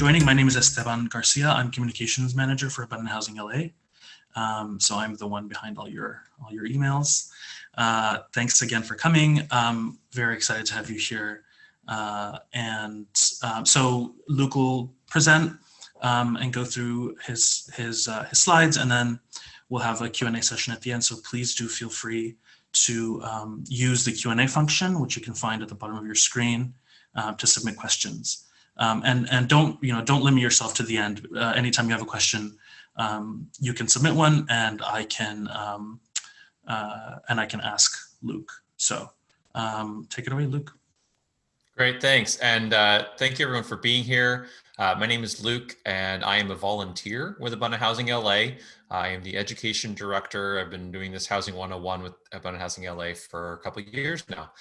joining. My name is Esteban Garcia. I'm Communications Manager for Abundant Housing LA. So I'm the one behind all your emails. Thanks again for coming. Very excited to have you here. So Luke will present and go through his slides, and then we'll have a Q&A session at the end. So please do feel free to use the Q&A function, which you can find at the bottom of your screen, to submit questions. And don't limit yourself to the end. Anytime you have a question, you can submit one, and I can ask Luke. So take it away, Luke. Great, thanks. And thank you everyone for being here. My name is Luke, and I am a volunteer with Abundant Housing LA. I am the education director. I've been doing this Housing 101 with Abundant Housing LA for a couple of years now.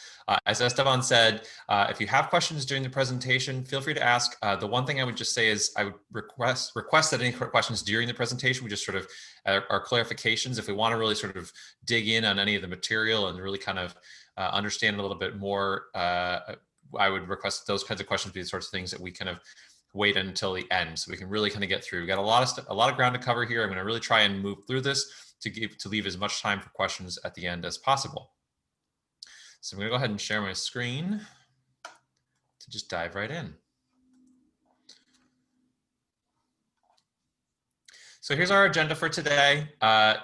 As Esteban said, if you have questions during the presentation, feel free to ask. The one thing I would just say is I would request that any questions during the presentation, we just sort of are clarifications. If we want to really sort of dig in on any of the material and really kind of understand a little bit more, I would request those kinds of questions be the sorts of things that we kind of wait until the end, so we can really kind of get through. We've got a lot of ground to cover here. I'm going to really try and move through this to leave as much time for questions at the end as possible. So I'm going to go ahead and share my screen to just dive right in. So here's our agenda for today.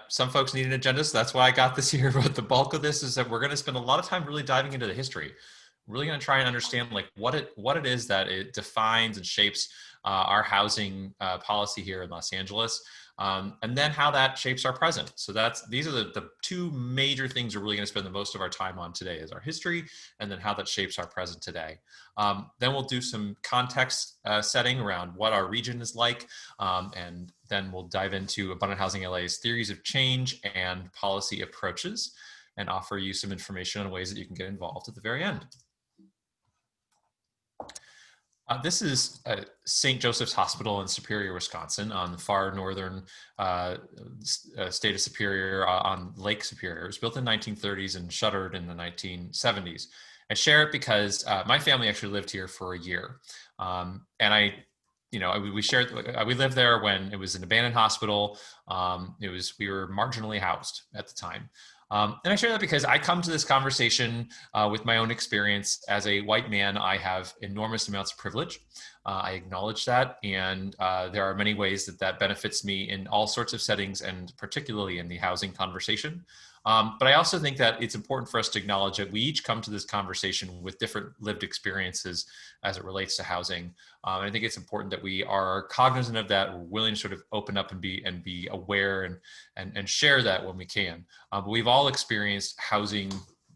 Some folks need an agenda, so that's why I got this here. But the bulk of this is that we're going to spend a lot of time really diving into the history. Really going to try and understand like what it is that it defines and shapes our housing policy here in Los Angeles, and then how that shapes our present. So these are the two major things we're really going to spend the most of our time on today: is our history, and then how that shapes our present today. Then we'll do some context setting around what our region is like, and then we'll dive into Abundant Housing LA's theories of change and policy approaches, and offer you some information on ways that you can get involved at the very end. This is St. Joseph's Hospital in Superior, Wisconsin, on the far northern state of Superior, on Lake Superior. It was built in the 1930s and shuttered in the 1970s. I share it because my family actually lived here for a year, and we lived there when it was an abandoned hospital. We were marginally housed at the time. And I share that because I come to this conversation with my own experience. As a white man, I have enormous amounts of privilege. I acknowledge that, and there are many ways that benefits me in all sorts of settings, and particularly in the housing conversation. But I also think that it's important for us to acknowledge that we each come to this conversation with different lived experiences as it relates to housing. And I think it's important that we are cognizant of that, we're willing to sort of open up and be aware and share that when we can. But we've all experienced housing,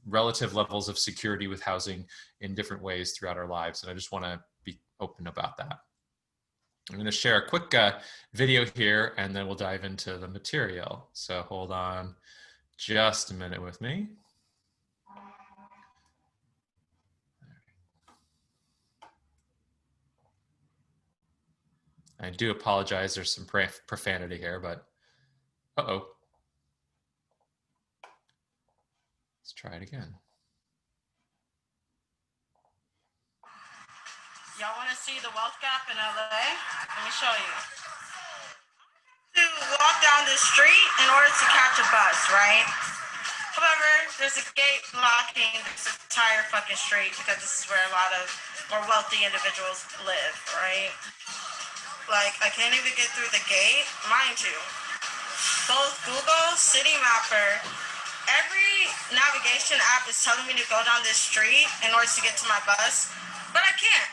relative levels of security with housing in different ways throughout our lives. And I just want to be open about that. I'm going to share a quick video here, and then we'll dive into the material. So hold on just a minute with me. I do apologize, there's some profanity here, but uh-oh. Let's try it again. Y'all want to see the wealth gap in LA? Let me show you. To walk down the street in order to catch a bus, right? However, there's a gate blocking this entire fucking street because this is where a lot of more wealthy individuals live, right? Like, I can't even get through the gate, mind you. Both Google, City Mapper, every navigation app is telling me to go down this street in order to get to my bus, but I can't.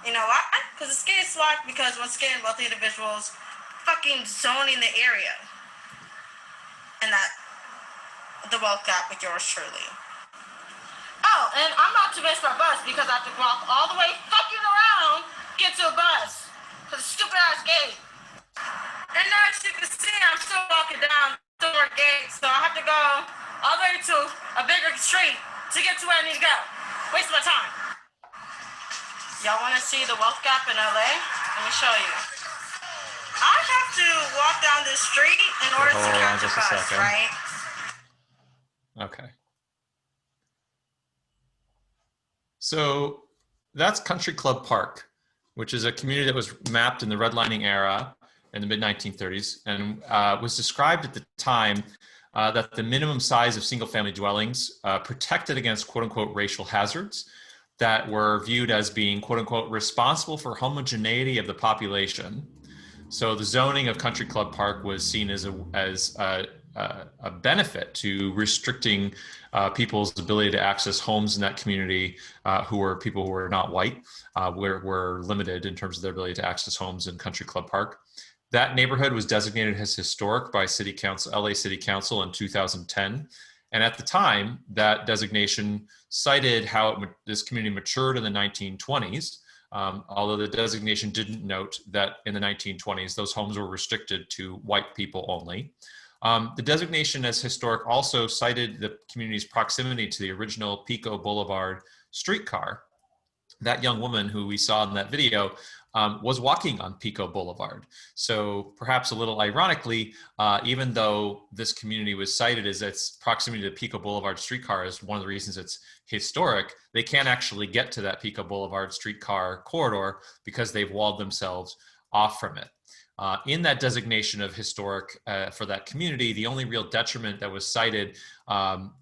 You know why? Because this gate's locked because, once again, wealthy individuals fucking zoning the area. And that, the wealth gap with yours truly. Oh, and I'm about to miss my bus because I have to walk all the way fucking around to get to a bus. Because the stupid ass gate. And now, as you can see, I'm still walking down the more gate, so I have to go all the way to a bigger street to get to where I need to go. Waste my time. Y'all want to see the wealth gap in LA? Let me show you. I have to walk down this street in order to catch a bus, right? Okay. So that's Country Club Park, which is a community that was mapped in the redlining era in the mid-1930s, and was described at the time that the minimum size of single-family dwellings protected against quote-unquote racial hazards that were viewed as being quote-unquote responsible for homogeneity of the population. So the zoning of Country Club Park was seen as a benefit to restricting people's ability to access homes in that community who were people who were not white, were limited in terms of their ability to access homes in Country Club Park. That neighborhood was designated as historic by City Council, LA City Council in 2010. And at the time, that designation cited how this community matured in the 1920s, although the designation didn't note that in the 1920s, those homes were restricted to white people only. The designation as historic also cited the community's proximity to the original Pico Boulevard streetcar. That young woman who we saw in that video was walking on Pico Boulevard. So perhaps a little ironically, even though this community was cited as its proximity to Pico Boulevard streetcar as one of the reasons it's historic, they can't actually get to that Pico Boulevard streetcar corridor because they've walled themselves off from it. In that designation of historic for that community, the only real detriment that was cited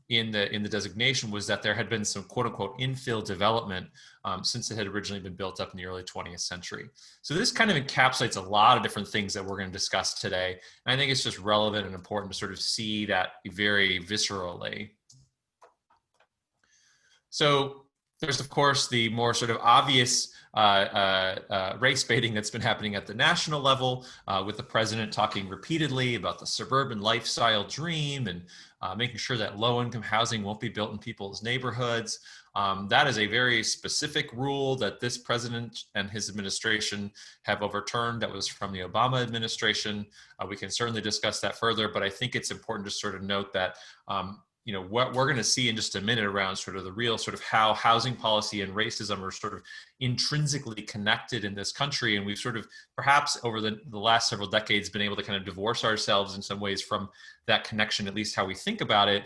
in the designation was that there had been some quote unquote infill development since it had originally been built up in the early 20th century. So this kind of encapsulates a lot of different things that we're going to discuss today. And I think it's just relevant and important to sort of see that very viscerally. So there's, of course, the more sort of obvious race baiting that's been happening at the national level with the president talking repeatedly about the suburban lifestyle dream and making sure that low-income housing won't be built in people's neighborhoods. That is a very specific rule that this president and his administration have overturned that was from the Obama administration. We can certainly discuss that further, but I think it's important to sort of note that you know, what we're going to see in just a minute around sort of the real sort of how housing policy and racism are sort of intrinsically connected in this country. And we've sort of perhaps over the last several decades been able to kind of divorce ourselves in some ways from that connection, at least how we think about it.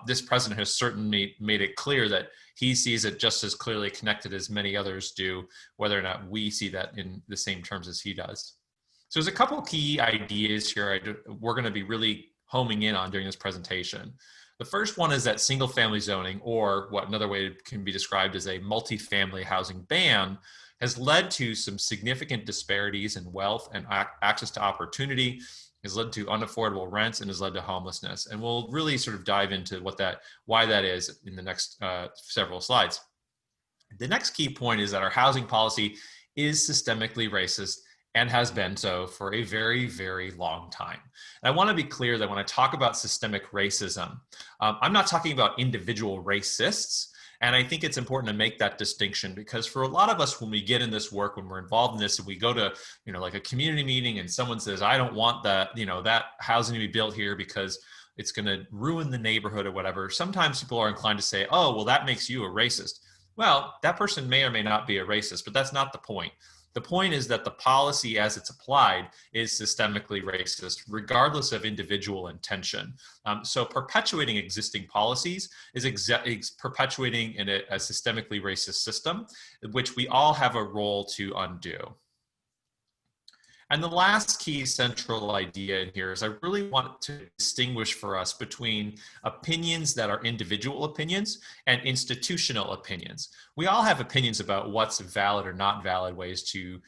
This president has certainly made it clear that he sees it just as clearly connected as many others do, whether or not we see that in the same terms as he does. So there's a couple of key ideas here we're going to be really homing in on during this presentation. The first one is that single family zoning, or what another way it can be described as a multifamily housing ban, has led to some significant disparities in wealth and access to opportunity, has led to unaffordable rents, and has led to homelessness. And we'll really sort of dive into why that is in the next several slides. The next key point is that our housing policy is systemically racist and has been so for a very, very long time. And I want to be clear that when I talk about systemic racism, I'm not talking about individual racists. And I think it's important to make that distinction because for a lot of us, when we get in this work, when we're involved in this, and we go to, you know, like a community meeting and someone says, I don't want that, you know, that housing to be built here because it's going to ruin the neighborhood or whatever. Sometimes people are inclined to say, oh, well, that makes you a racist. Well, that person may or may not be a racist, but that's not the point. The point is that the policy as it's applied is systemically racist, regardless of individual intention. So perpetuating existing policies is perpetuating in a systemically racist system, which we all have a role to undo. And the last key central idea in here is I really want to distinguish for us between opinions that are individual opinions and institutional opinions. We all have opinions about what's valid or not valid ways to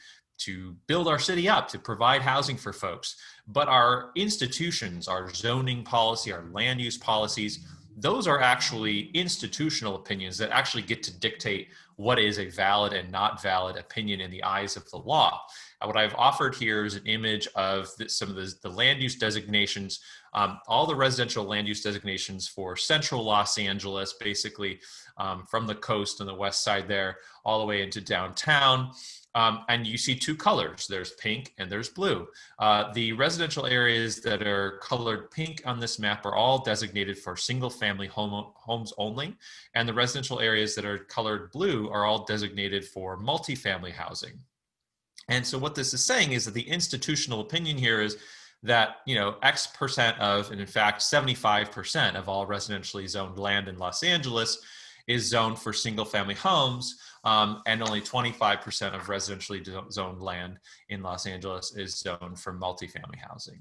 build our city up, to provide housing for folks. But our institutions, our zoning policy, our land use policies, those are actually institutional opinions that actually get to dictate what is a valid and not valid opinion in the eyes of the law. What I've offered here is an image of some of the land use designations, all the residential land use designations for central Los Angeles, basically from the coast on the west side there, all the way into downtown. And you see two colors, there's pink and there's blue. The residential areas that are colored pink on this map are all designated for single family homes only. And the residential areas that are colored blue are all designated for multifamily housing. And so what this is saying is that the institutional opinion here is that, you know, X percent of, and in fact, 75% of all residentially zoned land in Los Angeles is zoned for single family homes, and only 25% of residentially zoned land in Los Angeles is zoned for multifamily housing.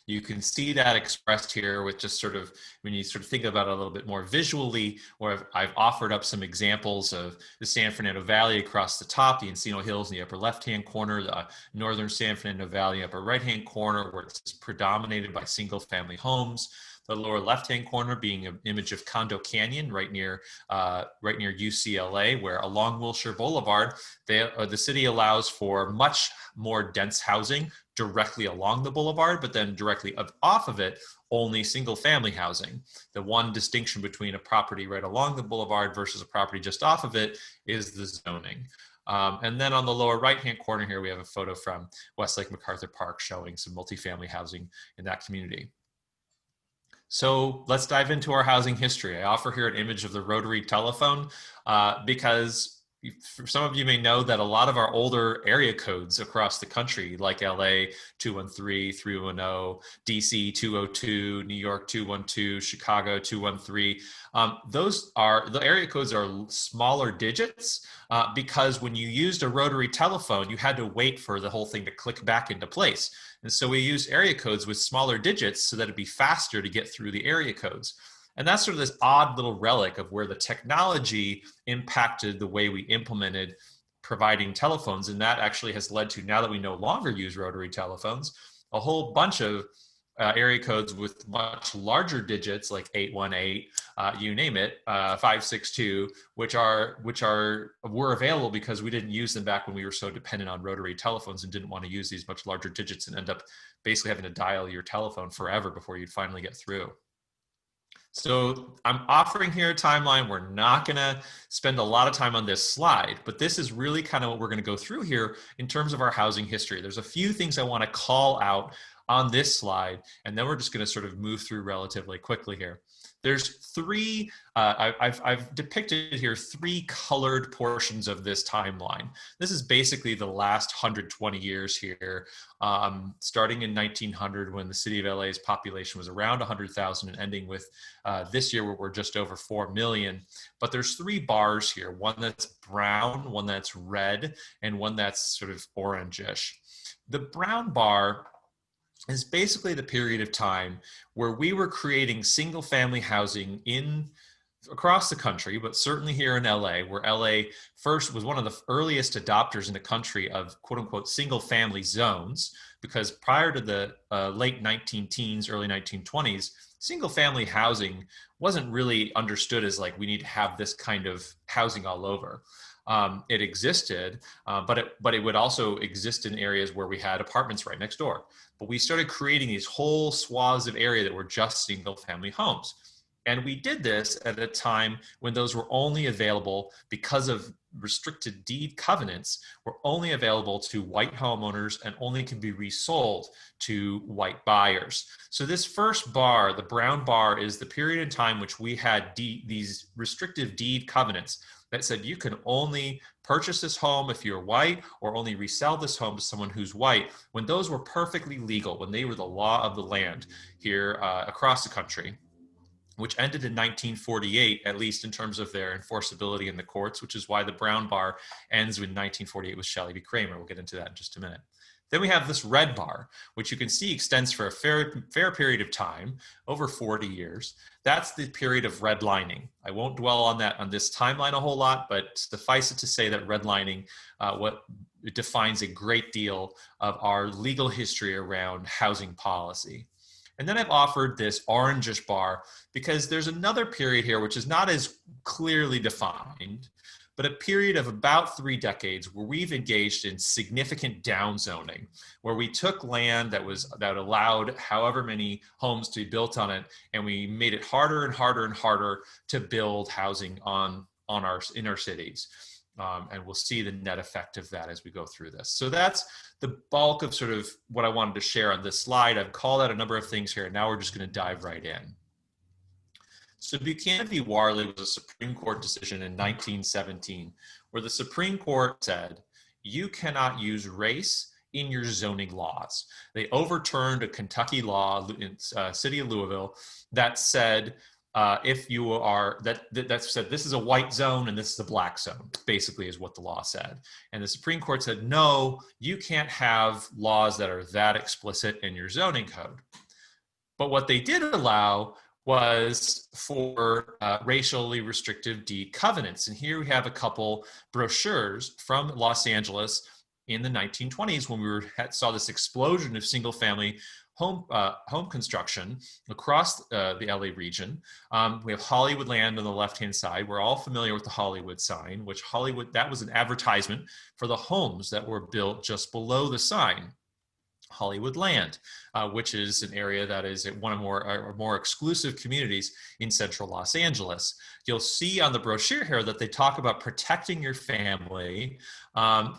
You can see that expressed here with just sort of, when you sort of think about it a little bit more visually, where I've offered up some examples of the San Fernando Valley across the top, the Encino Hills in the upper left-hand corner, the northern San Fernando Valley upper right-hand corner, where it's predominated by single-family homes. The lower left-hand corner being an image of Condo Canyon, right near UCLA, where along Wilshire Boulevard, the city allows for much more dense housing directly along the boulevard, but then directly off of it, only single-family housing. The one distinction between a property right along the boulevard versus a property just off of it is the zoning. And then on the lower right-hand corner here, we have a photo from Westlake MacArthur Park showing some multifamily housing in that community. So let's dive into our housing history. I offer here an image of the rotary telephone because some of you may know that a lot of our older area codes across the country, like LA 213, 310, DC 202, New York 212, Chicago 213, the area codes are smaller digits because when you used a rotary telephone, you had to wait for the whole thing to click back into place. And so we use area codes with smaller digits so that it'd be faster to get through the area codes. And that's sort of this odd little relic of where the technology impacted the way we implemented providing telephones. And that actually has led to, now that we no longer use rotary telephones, a whole bunch of area codes with much larger digits like 818, you name it, 562, which were available because we didn't use them back when we were so dependent on rotary telephones and didn't want to use these much larger digits and end up basically having to dial your telephone forever before you'd finally get through. So I'm offering here a timeline. We're not going to spend a lot of time on this slide, but this is really kind of what we're going to go through here in terms of our housing history. There's a few things I want to call out on this slide, and then we're just going to sort of move through relatively quickly here. There's three, I've depicted here three colored portions of this timeline. This is basically the last 120 years here, starting in 1900 when the city of LA's population was around 100,000 and ending with this year where we're just over 4 million. But there's three bars here, one that's brown, one that's red, and one that's sort of orangish. The brown bar is basically the period of time where we were creating single family housing across the country, but certainly here in LA, where LA first was one of the earliest adopters in the country of quote unquote single family zones, because prior to the late 19-teens, early 1920s, single family housing wasn't really understood as like, we need to have this kind of housing all over. It existed, but it would also exist in areas where we had apartments right next door. But we started creating these whole swaths of area that were just single family homes. And we did this at a time when those were only available because of restricted deed covenants, were only available to white homeowners and only can be resold to white buyers. So this first bar, the brown bar, is the period in time which we had these restrictive deed covenants that said you can only purchase this home if you're white or only resell this home to someone who's white, when those were perfectly legal, when they were the law of the land here across the country, which ended in 1948, at least in terms of their enforceability in the courts, which is why the brown bar ends in 1948 with Shelley v. Kramer. We'll get into that in just a minute. Then we have this red bar, which you can see extends for a fair period of time, over 40 years. That's the period of redlining. I won't dwell on that on this timeline a whole lot, but suffice it to say that redlining it defines a great deal of our legal history around housing policy. And then I've offered this orangish bar because there's another period here which is not as clearly defined, but a period of about 3 decades where we've engaged in significant downzoning, where we took land that allowed however many homes to be built on it, and we made it harder and harder and harder to build housing in our cities. And we'll see the net effect of that as we go through this. So that's the bulk of sort of what I wanted to share on this slide. I've called out a number of things here, and now we're just going to dive right in. So Buchanan v. Warley was a Supreme Court decision in 1917, where the Supreme Court said, you cannot use race in your zoning laws. They overturned a Kentucky law in city of Louisville that said, if you are, that said, this is a white zone and this is a black zone, basically is what the law said. And the Supreme Court said, no, you can't have laws that are that explicit in your zoning code. But what they did allow was for racially restrictive deed covenants. And here we have a couple brochures from Los Angeles in the 1920s when we saw this explosion of single-family home construction across the LA region. We have Hollywood land on the left-hand side. We're all familiar with the Hollywood sign, which that was an advertisement for the homes that were built just below the sign. Hollywood land, which is an area that is one of more exclusive communities in central Los Angeles. You'll see on the brochure here that they talk about protecting your family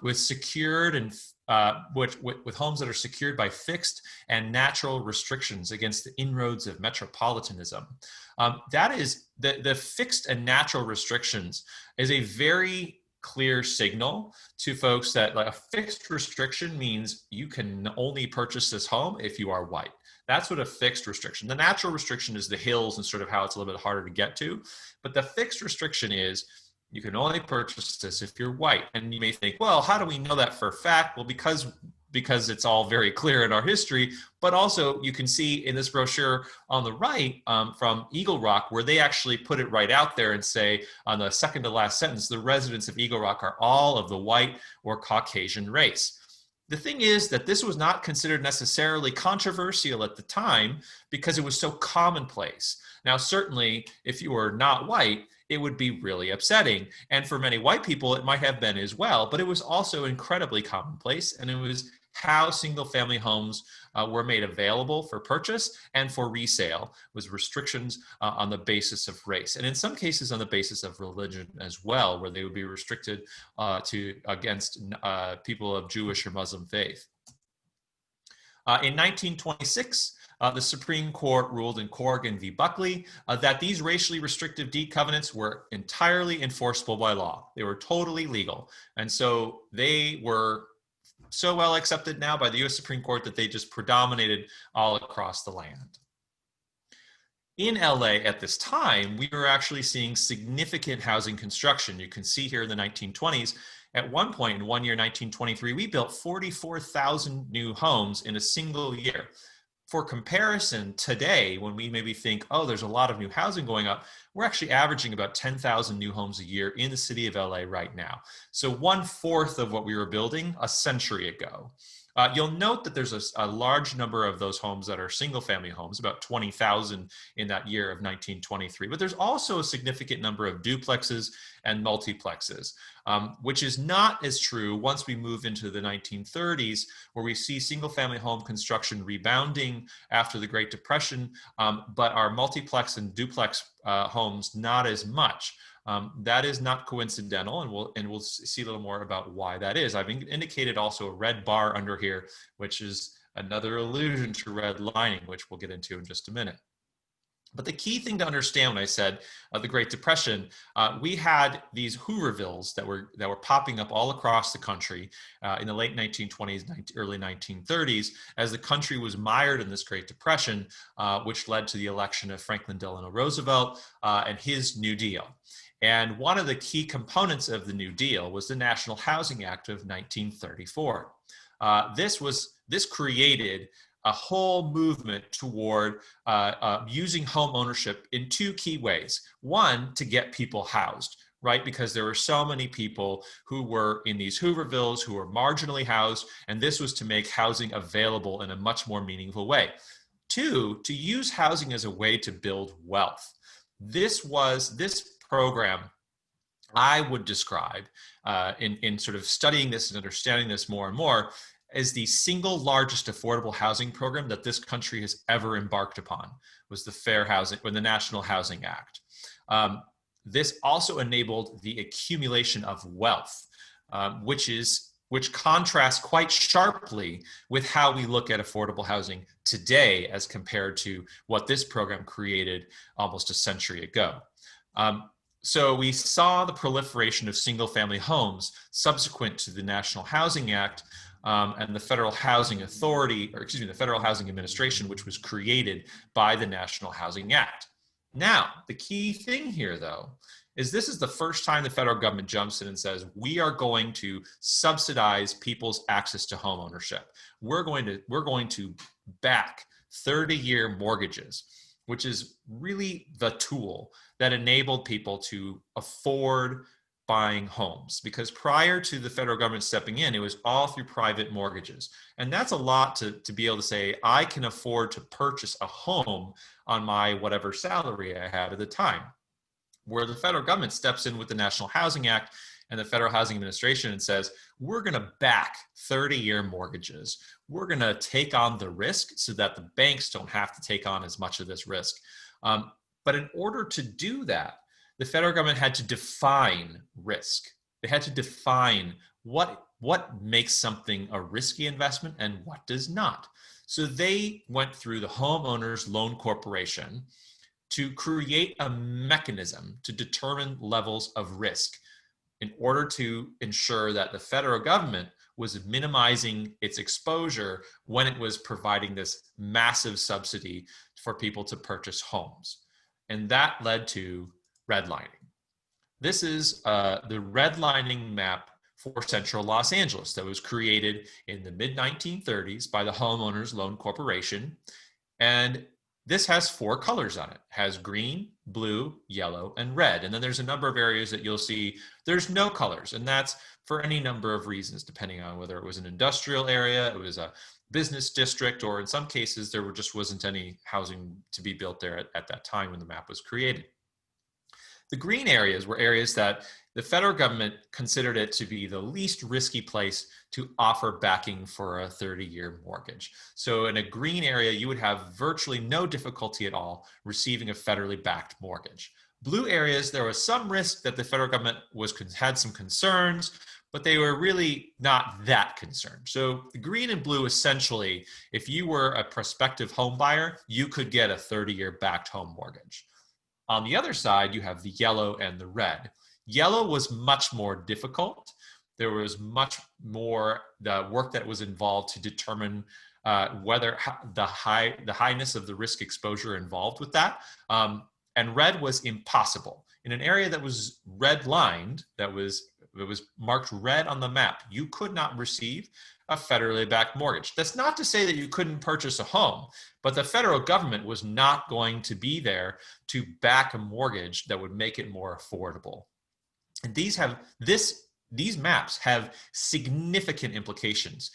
with secured and with homes that are secured by fixed and natural restrictions against the inroads of metropolitanism. That is the fixed and natural restrictions is a very clear signal to folks that like a fixed restriction means you can only purchase this home if you are white. That's what a fixed restriction. The natural restriction is the hills and sort of how it's a little bit harder to get to. But the fixed restriction is you can only purchase this if you're white. And you may think, well, how do we know that for a fact? Well, because it's all very clear in our history, but also you can see in this brochure on the right from Eagle Rock, where they actually put it right out there and say on the second to last sentence, the residents of Eagle Rock are all of the white or Caucasian race. The thing is that this was not considered necessarily controversial at the time because it was so commonplace. Now, certainly if you were not white, it would be really upsetting. And for many white people, it might have been as well, but it was also incredibly commonplace. And it was how single-family homes were made available for purchase and for resale, was restrictions on the basis of race, and in some cases on the basis of religion as well, where they would be restricted against people of Jewish or Muslim faith. In 1926, the Supreme Court ruled in Corrigan v. Buckley that these racially restrictive deed covenants were entirely enforceable by law. They were totally legal, and so they were so well accepted now by the U.S. Supreme Court that they just predominated all across the land. In LA at this time, we were actually seeing significant housing construction. You can see here in the 1920s, at one point in one year, 1923, we built 44,000 new homes in a single year. For comparison, today, when we maybe think, oh, there's a lot of new housing going up, we're actually averaging about 10,000 new homes a year in the city of LA right now. So 1/4 of what we were building a century ago. You'll note that there's a large number of those homes that are single family homes, about 20,000 in that year of 1923. But there's also a significant number of duplexes and multiplexes, which is not as true once we move into the 1930s, where we see single family home construction rebounding after the Great Depression, but our multiplex and duplex homes not as much. That is not coincidental, and we'll see a little more about why that is. I've indicated also a red bar under here, which is another allusion to redlining, which we'll get into in just a minute. But the key thing to understand when I said the Great Depression, we had these Hoovervilles that were popping up all across the country in the late 1920s, early 1930s, as the country was mired in this Great Depression, which led to the election of Franklin Delano Roosevelt and his New Deal. And one of the key components of the New Deal was the National Housing Act of 1934. This created a whole movement toward using home ownership in two key ways. One, to get people housed, right? Because there were so many people who were in these Hoovervilles who were marginally housed, and this was to make housing available in a much more meaningful way. Two, to use housing as a way to build wealth. This program I would describe in sort of studying this and understanding this more and more as the single largest affordable housing program that this country has ever embarked upon, was the National Housing Act. This also enabled the accumulation of wealth, which contrasts quite sharply with how we look at affordable housing today as compared to what this program created almost a century ago. So we saw the proliferation of single-family homes subsequent to the National Housing Act and the Federal Housing Authority, the Federal Housing Administration, which was created by the National Housing Act. Now, the key thing here, though, is this is the first time the federal government jumps in and says, we are going to subsidize people's access to home ownership. We're going to back 30-year mortgages, which is really the tool that enabled people to afford buying homes, because prior to the federal government stepping in, it was all through private mortgages. And that's a lot to be able to say, I can afford to purchase a home on my whatever salary I had at the time. Where the federal government steps in with the National Housing Act and the Federal Housing Administration and says, we're going to back 30-year mortgages. We're going to take on the risk so that the banks don't have to take on as much of this risk. But in order to do that, the federal government had to define risk. They had to define what makes something a risky investment and what does not. So they went through the Homeowners Loan Corporation to create a mechanism to determine levels of risk in order to ensure that the federal government was minimizing its exposure when it was providing this massive subsidy for people to purchase homes. And that led to redlining. This is the redlining map for central Los Angeles that was created in the mid-1930s by the Homeowners Loan Corporation. And this has 4 colors on it. It has green, blue, yellow, and red. And then there's a number of areas that you'll see there's no colors. And that's for any number of reasons, depending on whether it was an industrial area, it was a business district, or in some cases, there just wasn't any housing to be built there at that time when the map was created. The green areas were areas that the federal government considered it to be the least risky place to offer backing for a 30-year mortgage. So in a green area, you would have virtually no difficulty at all receiving a federally backed mortgage. Blue areas, there was some risk that the federal government had some concerns, but they were really not that concerned. So the green and blue, essentially, if you were a prospective home buyer, you could get a 30-year backed home mortgage. On the other side, you have the yellow and the red. Yellow was much more difficult. There was much more the work that was involved to determine whether the highness of the risk exposure involved with that. And red was impossible. In an area that was red-lined, that was marked red on the map, you could not receive a federally backed mortgage. That's not to say that you couldn't purchase a home, but the federal government was not going to be there to back a mortgage that would make it more affordable. And these maps have significant implications,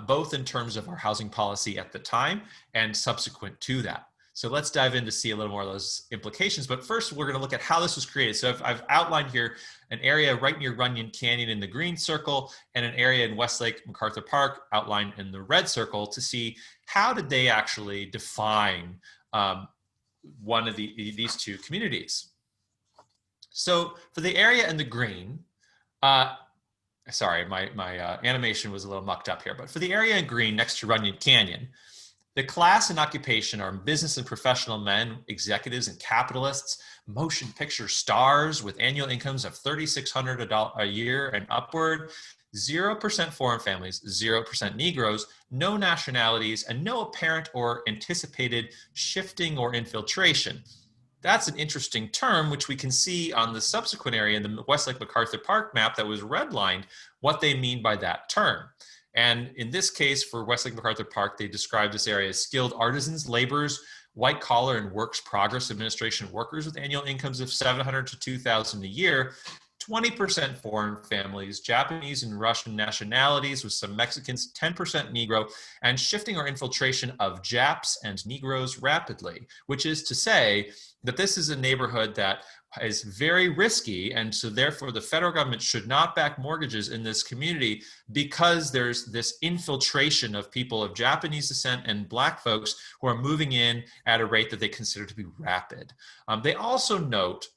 both in terms of our housing policy at the time and subsequent to that. So let's dive in to see a little more of those implications. But first, we're going to look at how this was created. So I've outlined here an area right near Runyon Canyon in the green circle and an area in Westlake MacArthur Park outlined in the red circle to see how did they actually define one of these two communities. So for the area in the green, sorry, my animation was a little mucked up here, but for the area in green next to Runyon Canyon, the class and occupation are business and professional men, executives and capitalists, motion picture stars with annual incomes of $3,600 a year and upward, 0% foreign families, 0% Negroes, no nationalities, and no apparent or anticipated shifting or infiltration. That's an interesting term, which we can see on the subsequent area in the Westlake MacArthur Park map that was redlined, what they mean by that term. And in this case, for Westlake MacArthur Park, they describe this area as skilled artisans, laborers, white collar and works progress administration workers with annual incomes of $700 to $2,000 a year, 20% foreign families, Japanese and Russian nationalities with some Mexicans, 10% Negro, and shifting or infiltration of Japs and Negroes rapidly, which is to say that this is a neighborhood that is very risky, and so therefore the federal government should not back mortgages in this community because there's this infiltration of people of Japanese descent and Black folks who are moving in at a rate that they consider to be rapid. They also note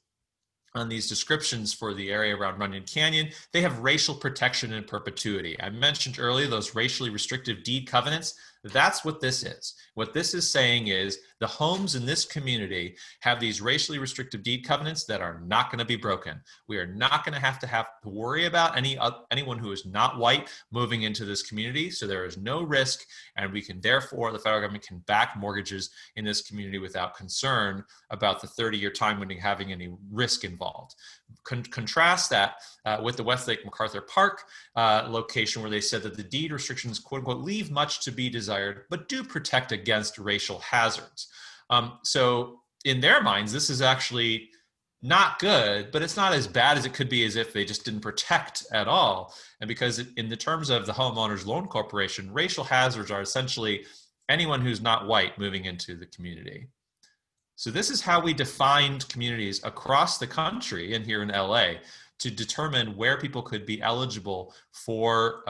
on these descriptions for the area around Runyon Canyon, they have racial protection in perpetuity. I mentioned earlier those racially restrictive deed covenants. That's what this is. What this is saying is the homes in this community have these racially restrictive deed covenants that are not going to be broken. We are not going to have to worry about anyone who is not white moving into this community. So there is no risk, and we can therefore, the federal government can back mortgages in this community without concern about the 30-year time window having any risk involved. Contrast that with the Westlake MacArthur Park location, where they said that the deed restrictions, quote unquote, leave much to be desired, but do protect against racial hazards. So in their minds, this is actually not good, but it's not as bad as it could be as if they just didn't protect at all. And because in the terms of the Homeowners Loan Corporation, racial hazards are essentially anyone who's not white moving into the community. So this is how we defined communities across the country and here in LA to determine where people could be eligible for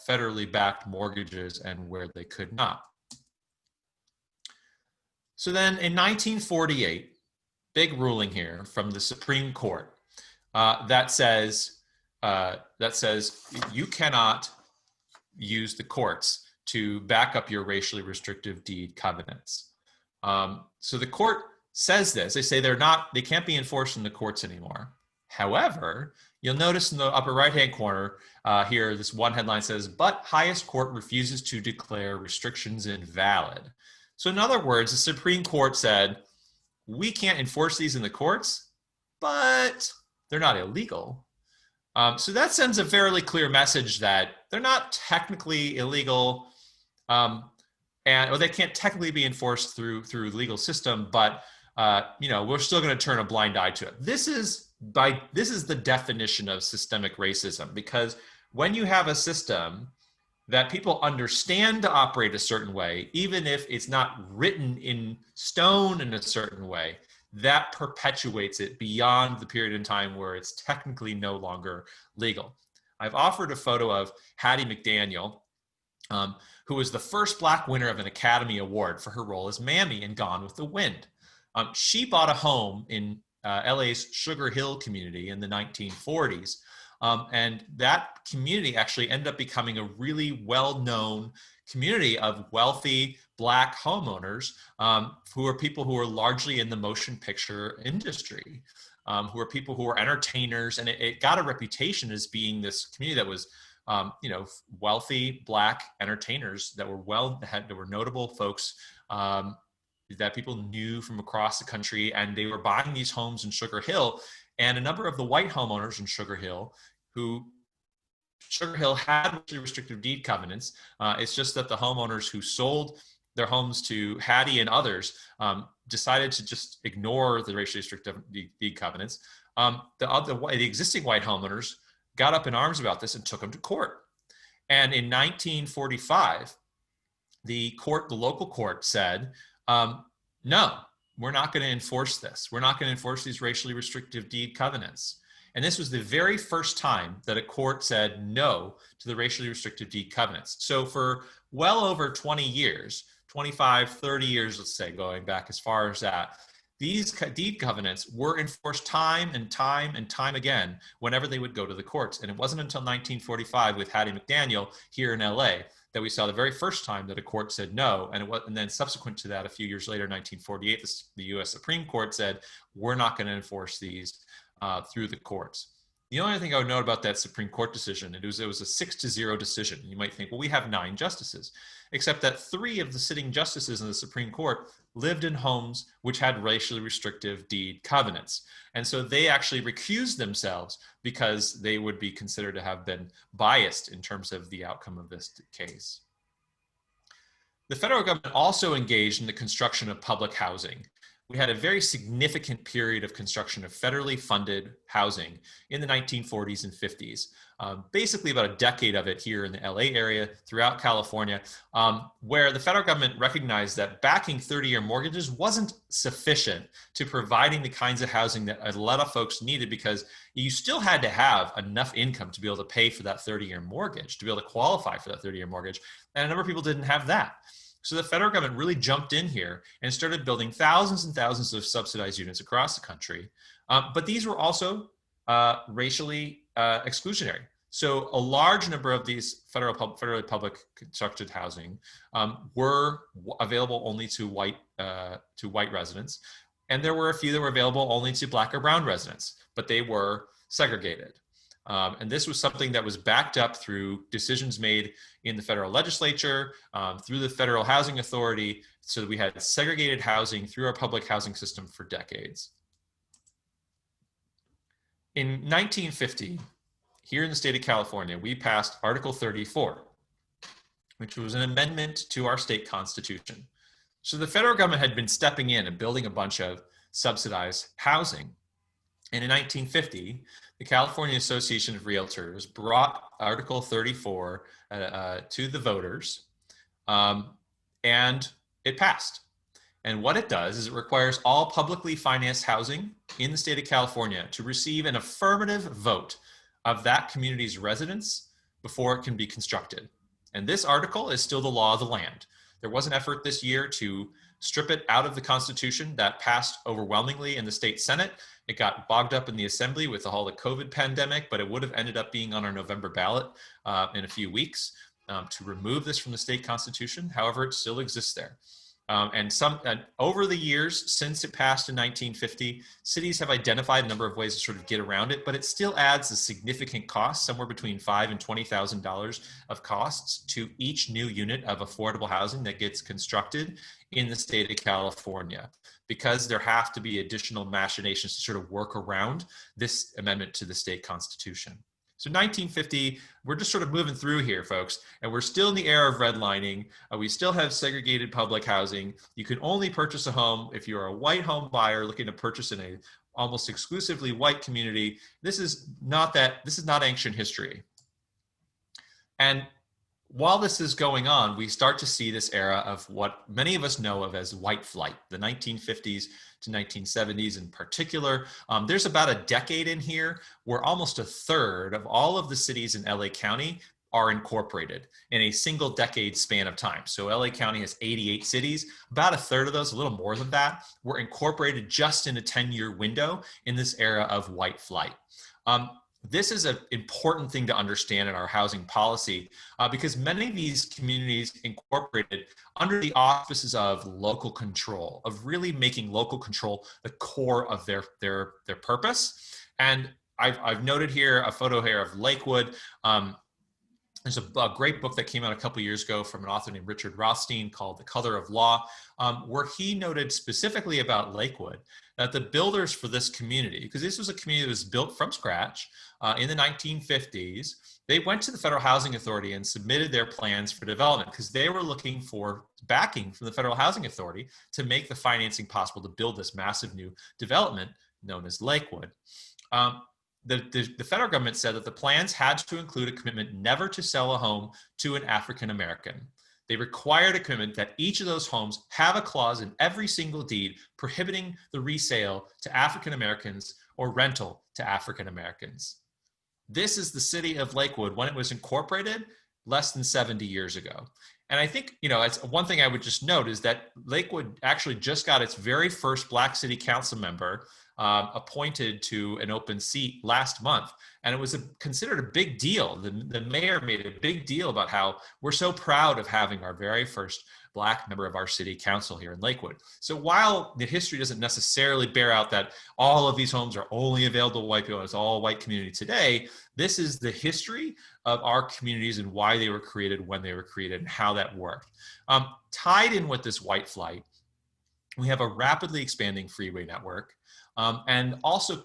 federally backed mortgages and where they could not. So then in 1948, big ruling here from the Supreme Court that says you cannot use the courts to back up your racially restrictive deed covenants. So the court says this. They say they can't be enforced in the courts anymore. However, you'll notice in the upper right-hand corner here, this one headline says, but highest court refuses to declare restrictions invalid. So in other words, the Supreme Court said, we can't enforce these in the courts, but they're not illegal. So that sends a fairly clear message that they're not technically illegal, or they can't technically be enforced through the legal system, but we're still going to turn a blind eye to it. This is the definition of systemic racism, because when you have a system that people understand to operate a certain way, even if it's not written in stone in a certain way, that perpetuates it beyond the period in time where it's technically no longer legal. I've offered a photo of Hattie McDaniel, who was the first Black winner of an Academy Award for her role as Mammy in Gone with the Wind. She bought a home in LA's Sugar Hill community in the 1940s. And that community actually ended up becoming a really well-known community of wealthy Black homeowners who are people who are largely in the motion picture industry, who are people who are entertainers. And it got a reputation as being this community that was, wealthy Black entertainers that were notable folks that people knew from across the country. And they were buying these homes in Sugar Hill. And a number of the white homeowners in Sugar Hill had racially restrictive deed covenants. It's just that the homeowners who sold their homes to Hattie and others decided to just ignore the racially restrictive deed covenants. The existing white homeowners got up in arms about this and took them to court. And in 1945, the local court said, no, we're not going to enforce this. We're not going to enforce these racially restrictive deed covenants. And this was the very first time that a court said no to the racially restrictive deed covenants. So for well over 20 years, 25, 30 years, let's say, going back as far as that, these deed covenants were enforced time and time and time again whenever they would go to the courts. And it wasn't until 1945 with Hattie McDaniel here in LA that we saw the very first time that a court said no. And then subsequent to that, a few years later, 1948, the US Supreme Court said, we're not going to enforce these through the courts. The only thing I would note about that Supreme Court decision, it was a 6-0 decision. You might think, well, we have 9 justices, except that 3 of the sitting justices in the Supreme Court lived in homes which had racially restrictive deed covenants. And so they actually recused themselves because they would be considered to have been biased in terms of the outcome of this case. The federal government also engaged in the construction of public housing. We had a very significant period of construction of federally funded housing in the 1940s and 50s. Basically about a decade of it here in the LA area, throughout California, where the federal government recognized that backing 30-year mortgages wasn't sufficient to providing the kinds of housing that a lot of folks needed, because you still had to have enough income to be able to pay for that 30-year mortgage, to be able to qualify for that 30-year mortgage. And a number of people didn't have that. So the federal government really jumped in here and started building thousands and thousands of subsidized units across the country. But these were also racially exclusionary. So a large number of these federally public constructed housing were available only to white residents, and there were a few that were available only to Black or brown residents, but they were segregated. And this was something that was backed up through decisions made in the federal legislature, through the Federal Housing Authority, so that we had segregated housing through our public housing system for decades. In 1950, here in the state of California, we passed Article 34, which was an amendment to our state constitution. So the federal government had been stepping in and building a bunch of subsidized housing. And in 1950, the California Association of Realtors brought Article 34 to the voters, and it passed. And what it does is it requires all publicly financed housing in the state of California to receive an affirmative vote of that community's residents before it can be constructed. And this article is still the law of the land. There was an effort this year to strip it out of the Constitution that passed overwhelmingly in the state Senate. It got bogged up in the Assembly with all the COVID pandemic, but it would have ended up being on our November ballot in a few weeks to remove this from the state Constitution. However, it still exists there. And over the years since it passed in 1950, cities have identified a number of ways to sort of get around it, but it still adds a significant cost, somewhere between $5,000 and $20,000 of costs to each new unit of affordable housing that gets constructed in the state of California, because there have to be additional machinations to sort of work around this amendment to the state constitution. So 1950, we're just sort of moving through here, folks, and we're still in the era of redlining. We still have segregated public housing. You can only purchase a home if you're a white home buyer looking to purchase in a almost exclusively white community. This is not ancient history. And while this is going on, we start to see this era of what many of us know of as white flight, the 1950s to 1970s in particular. There's about a decade in here where almost a third of all of the cities in LA County are incorporated in a single decade span of time. So LA County has 88 cities. About a third of those, a little more than that, were incorporated just in a 10-year window in this era of white flight. This is an important thing to understand in our housing policy because many of these communities incorporated under the auspices of local control, of really making local control the core of their purpose. And I've noted here a photo here of Lakewood. There's a great book that came out a couple of years ago from an author named Richard Rothstein called The Color of Law, where he noted specifically about Lakewood that the builders for this community, because this was a community that was built from scratch in the 1950s, they went to the Federal Housing Authority and submitted their plans for development because they were looking for backing from the Federal Housing Authority to make the financing possible to build this massive new development known as Lakewood. The federal government said that the plans had to include a commitment never to sell a home to an African American. They required a commitment that each of those homes have a clause in every single deed prohibiting the resale to African Americans or rental to African Americans. This is the city of Lakewood when it was incorporated less than 70 years ago. And I think, it's one thing I would just note is that Lakewood actually just got its very first Black city council member appointed to an open seat last month. And it was considered a big deal. The mayor made a big deal about how we're so proud of having our very first Black member of our city council here in Lakewood. So while the history doesn't necessarily bear out that all of these homes are only available to white people, it's all white community today, this is the history of our communities and why they were created, when they were created, and how that worked. Tied in with this white flight, we have a rapidly expanding freeway network. And also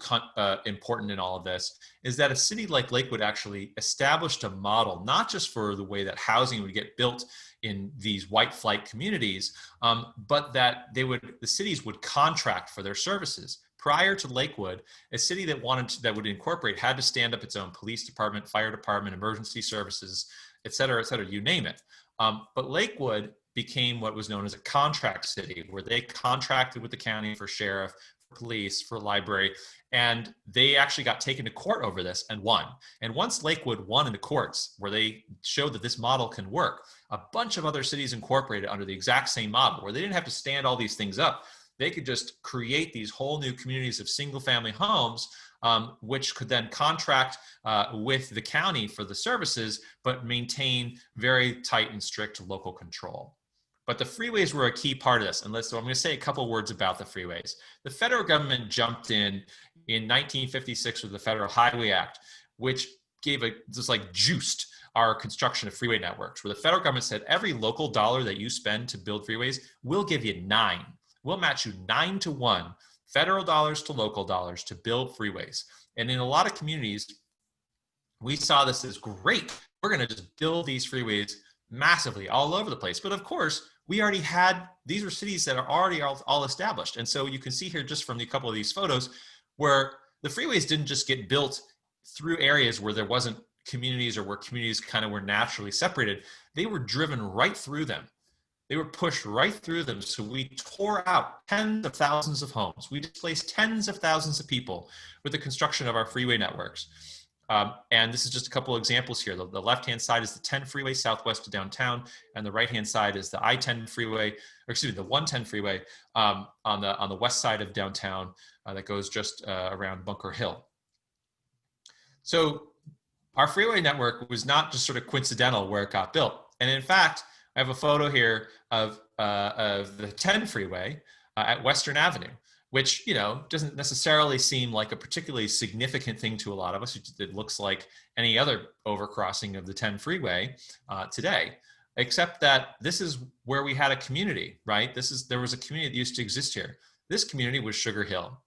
important in all of this is that a city like Lakewood actually established a model, not just for the way that housing would get built in these white flight communities, but that the cities would contract for their services. Prior to Lakewood, a city that would incorporate had to stand up its own police department, fire department, emergency services, et cetera, you name it. But Lakewood became what was known as a contract city, where they contracted with the county for sheriff, police, for library, and they actually got taken to court over this and won. And once Lakewood won in the courts, where they showed that this model can work, a bunch of other cities incorporated under the exact same model, where they didn't have to stand all these things up. they could just create these whole new communities of single family homes, which could then contract with the county for the services, but maintain very tight and strict local control. But the freeways were a key part of this. And so I'm going to say a couple words about the freeways. The federal government jumped in 1956 with the Federal Highway Act, which gave juiced our construction of freeway networks, where the federal government said every local dollar that you spend to build freeways, we'll give you 9. We'll match you 9 to 1, federal dollars to local dollars to build freeways. And in a lot of communities, we saw this as great. We're going to just build these freeways massively all over the place. But of course, we already had, these were cities that are already all established. And so you can see here just from a couple of these photos where the freeways didn't just get built through areas where there wasn't communities or where communities kind of were naturally separated. They were driven right through them. They were pushed right through them. So we tore out tens of thousands of homes. We displaced tens of thousands of people with the construction of our freeway networks. And this is just a couple of examples here. The left-hand side is the 10 freeway southwest to downtown, and the right-hand side is the I-10 freeway, or excuse me, the 110 freeway on the west side of downtown that goes just around Bunker Hill. So our freeway network was not just sort of coincidental where it got built. And in fact, I have a photo here of the 10 freeway at Western Avenue, which, you know, doesn't necessarily seem like a particularly significant thing to a lot of us. It looks like any other overcrossing of the 10 freeway today, except that this is where we had a community, right? There was a community that used to exist here. This community was Sugar Hill.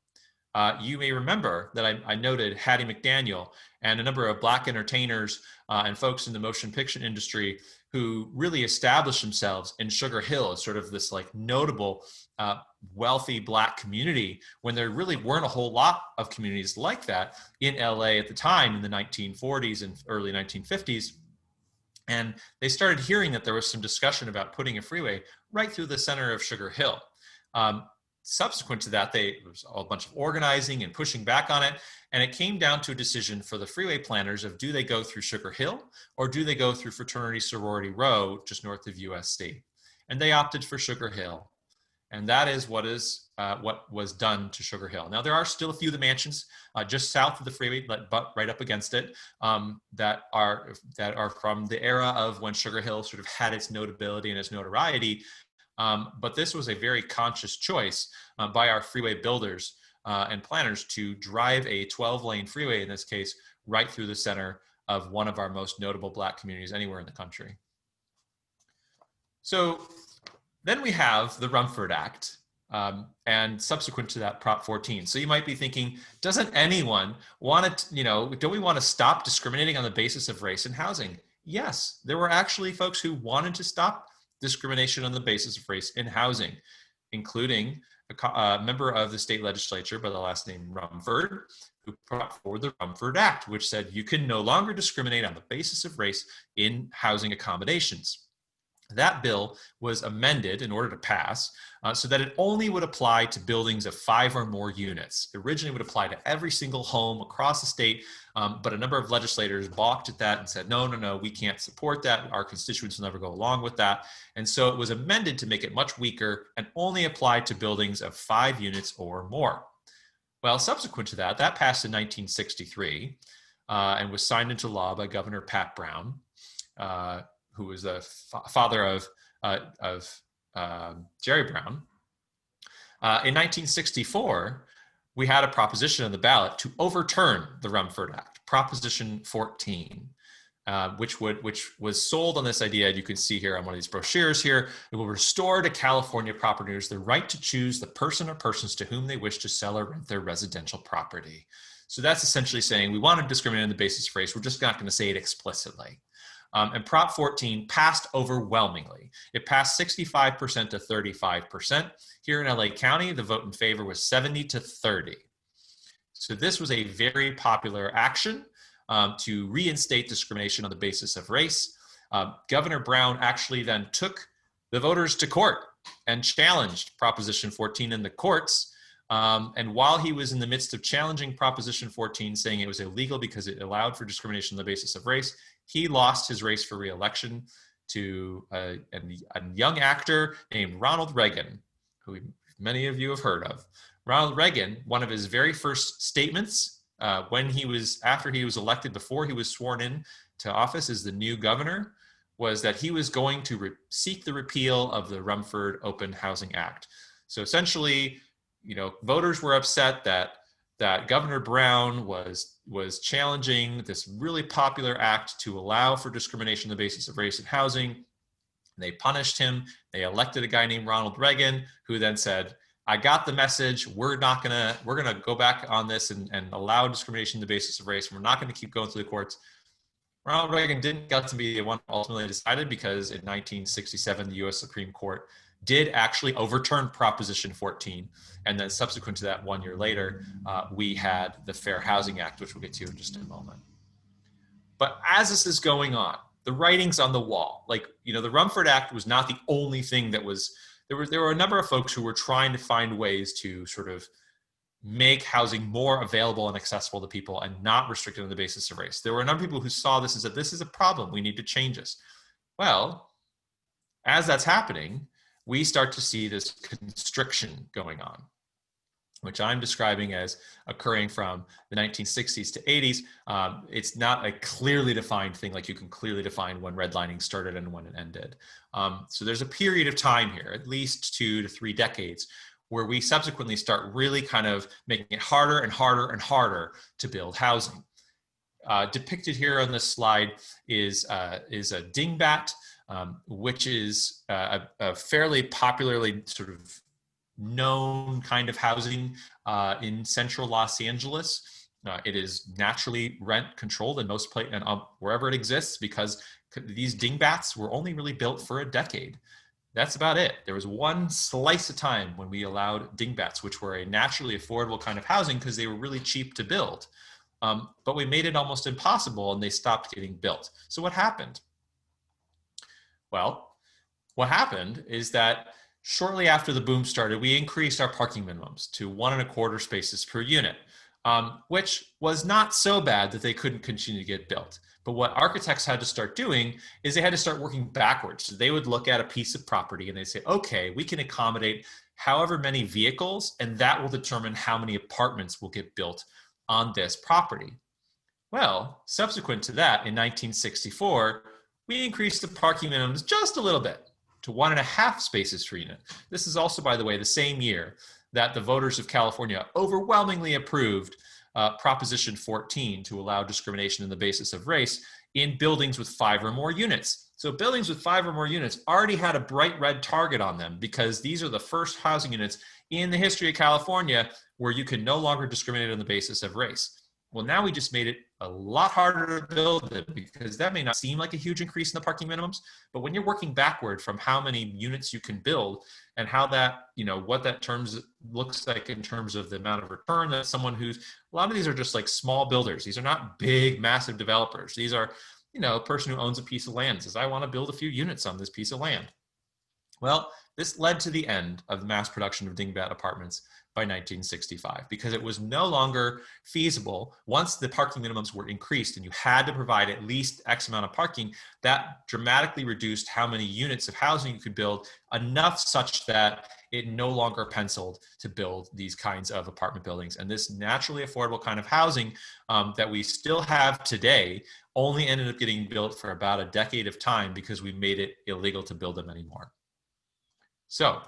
You may remember that I noted Hattie McDaniel and a number of Black entertainers and folks in the motion picture industry who really established themselves in Sugar Hill as sort of this like notable, wealthy Black community, when there really weren't a whole lot of communities like that in LA at the time in the 1940s and early 1950s. And they started hearing that there was some discussion about putting a freeway right through the center of Sugar Hill. Subsequent to that, there was a bunch of organizing and pushing back on it. And it came down to a decision for the freeway planners of, do they go through Sugar Hill or do they go through Fraternity Sorority Row just north of USC? And they opted for Sugar Hill. And that is what was done to Sugar Hill. Now, there are still a few of the mansions just south of the freeway, but right up against it, that are from the era of when Sugar Hill sort of had its notability and its notoriety. But this was a very conscious choice by our freeway builders and planners to drive a 12-lane freeway, in this case, right through the center of one of our most notable Black communities anywhere in the country. So then we have the Rumford Act, and subsequent to that, Prop 14. So you might be thinking, doesn't anyone want to, don't we want to stop discriminating on the basis of race in housing? Yes, there were actually folks who wanted to stop discrimination on the basis of race in housing, including a member of the state legislature by the last name Rumford, who brought forward the Rumford Act, which said you can no longer discriminate on the basis of race in housing accommodations. That bill was amended in order to pass so that it only would apply to buildings of 5 or more units. It originally would apply to every single home across the state, but a number of legislators balked at that and said, no, we can't support that. Our constituents will never go along with that. And so it was amended to make it much weaker and only apply to buildings of 5 units or more. Well, subsequent to that, that passed in 1963 and was signed into law by Governor Pat Brown, who was the father of Jerry Brown. In 1964, we had a proposition on the ballot to overturn the Rumford Act, Proposition 14, which was sold on this idea. You can see here on one of these brochures here, it will restore to California property owners the right to choose the person or persons to whom they wish to sell or rent their residential property. So that's essentially saying we want to discriminate on the basis of race. We're just not going to say it explicitly. And Prop 14 passed overwhelmingly. It passed 65% to 35%. Here in LA County, the vote in favor was 70 to 30. So this was a very popular action to reinstate discrimination on the basis of race. Governor Brown actually then took the voters to court and challenged Proposition 14 in the courts. And while he was in the midst of challenging Proposition 14, saying it was illegal because it allowed for discrimination on the basis of race, he lost his race for re-election to a young actor named Ronald Reagan, who many of you have heard of. Ronald Reagan, one of his very first statements after he was elected, before he was sworn in to office as the new governor, was that he was going to seek the repeal of the Rumford Open Housing Act. So essentially, voters were upset that Governor Brown was challenging this really popular act to allow for discrimination on the basis of race in housing. They punished him. They elected a guy named Ronald Reagan, who then said, I got the message. We're gonna go back on this and allow discrimination on the basis of race. We're not going to keep going through the courts. Ronald Reagan didn't get to be the one who ultimately decided, because in 1967, the U.S. Supreme Court did actually overturn Proposition 14. And then subsequent to that, 1 year later, we had the Fair Housing Act, which we'll get to in just a moment. But as this is going on, the writing's on the wall. The Rumford Act was not the only thing that was, there were a number of folks who were trying to find ways to sort of make housing more available and accessible to people and not restricted on the basis of race. There were a number of people who saw this and said, this is a problem, we need to change this. Well, as that's happening, we start to see this constriction going on, which I'm describing as occurring from the 1960s to 80s. It's not a clearly defined thing, like you can clearly define when redlining started and when it ended. So there's a period of time here, at least 2 to 3 decades, where we subsequently start really kind of making it harder and harder and harder to build housing. Depicted here on this slide is a dingbat, which is a fairly popularly sort of known kind of housing in central Los Angeles. It is naturally rent controlled in most places and wherever it exists, because these dingbats were only really built for a decade. That's about it. There was one slice of time when we allowed dingbats, which were a naturally affordable kind of housing because they were really cheap to build. But we made it almost impossible and they stopped getting built. So what happened? Well, what happened is that shortly after the boom started, we increased our parking minimums to 1.25 spaces per unit, which was not so bad that they couldn't continue to get built. But what architects had to start doing is they had to start working backwards. So they would look at a piece of property and they'd say, okay, we can accommodate however many vehicles, and that will determine how many apartments will get built on this property. Well, subsequent to that, in 1964, we increased the parking minimums just a little bit to 1.5 spaces per unit. This is also, by the way, the same year that the voters of California overwhelmingly approved Proposition 14 to allow discrimination on the basis of race in buildings with 5 or more units. So buildings with 5 or more units already had a bright red target on them, because these are the first housing units in the history of California where you can no longer discriminate on the basis of race. Well, now we just made it a lot harder to build it, because that may not seem like a huge increase in the parking minimums, but when you're working backward from how many units you can build and how that, what that terms looks like in terms of the amount of return that someone who's, a lot of these are just like small builders. These are not big, massive developers. These are, a person who owns a piece of land says, I want to build a few units on this piece of land. Well, this led to the end of the mass production of dingbat apartments by 1965, because it was no longer feasible. Once the parking minimums were increased and you had to provide at least X amount of parking, that dramatically reduced how many units of housing you could build, enough such that it no longer penciled to build these kinds of apartment buildings. And this naturally affordable kind of housing that we still have today only ended up getting built for about a decade of time, because we made it illegal to build them anymore. So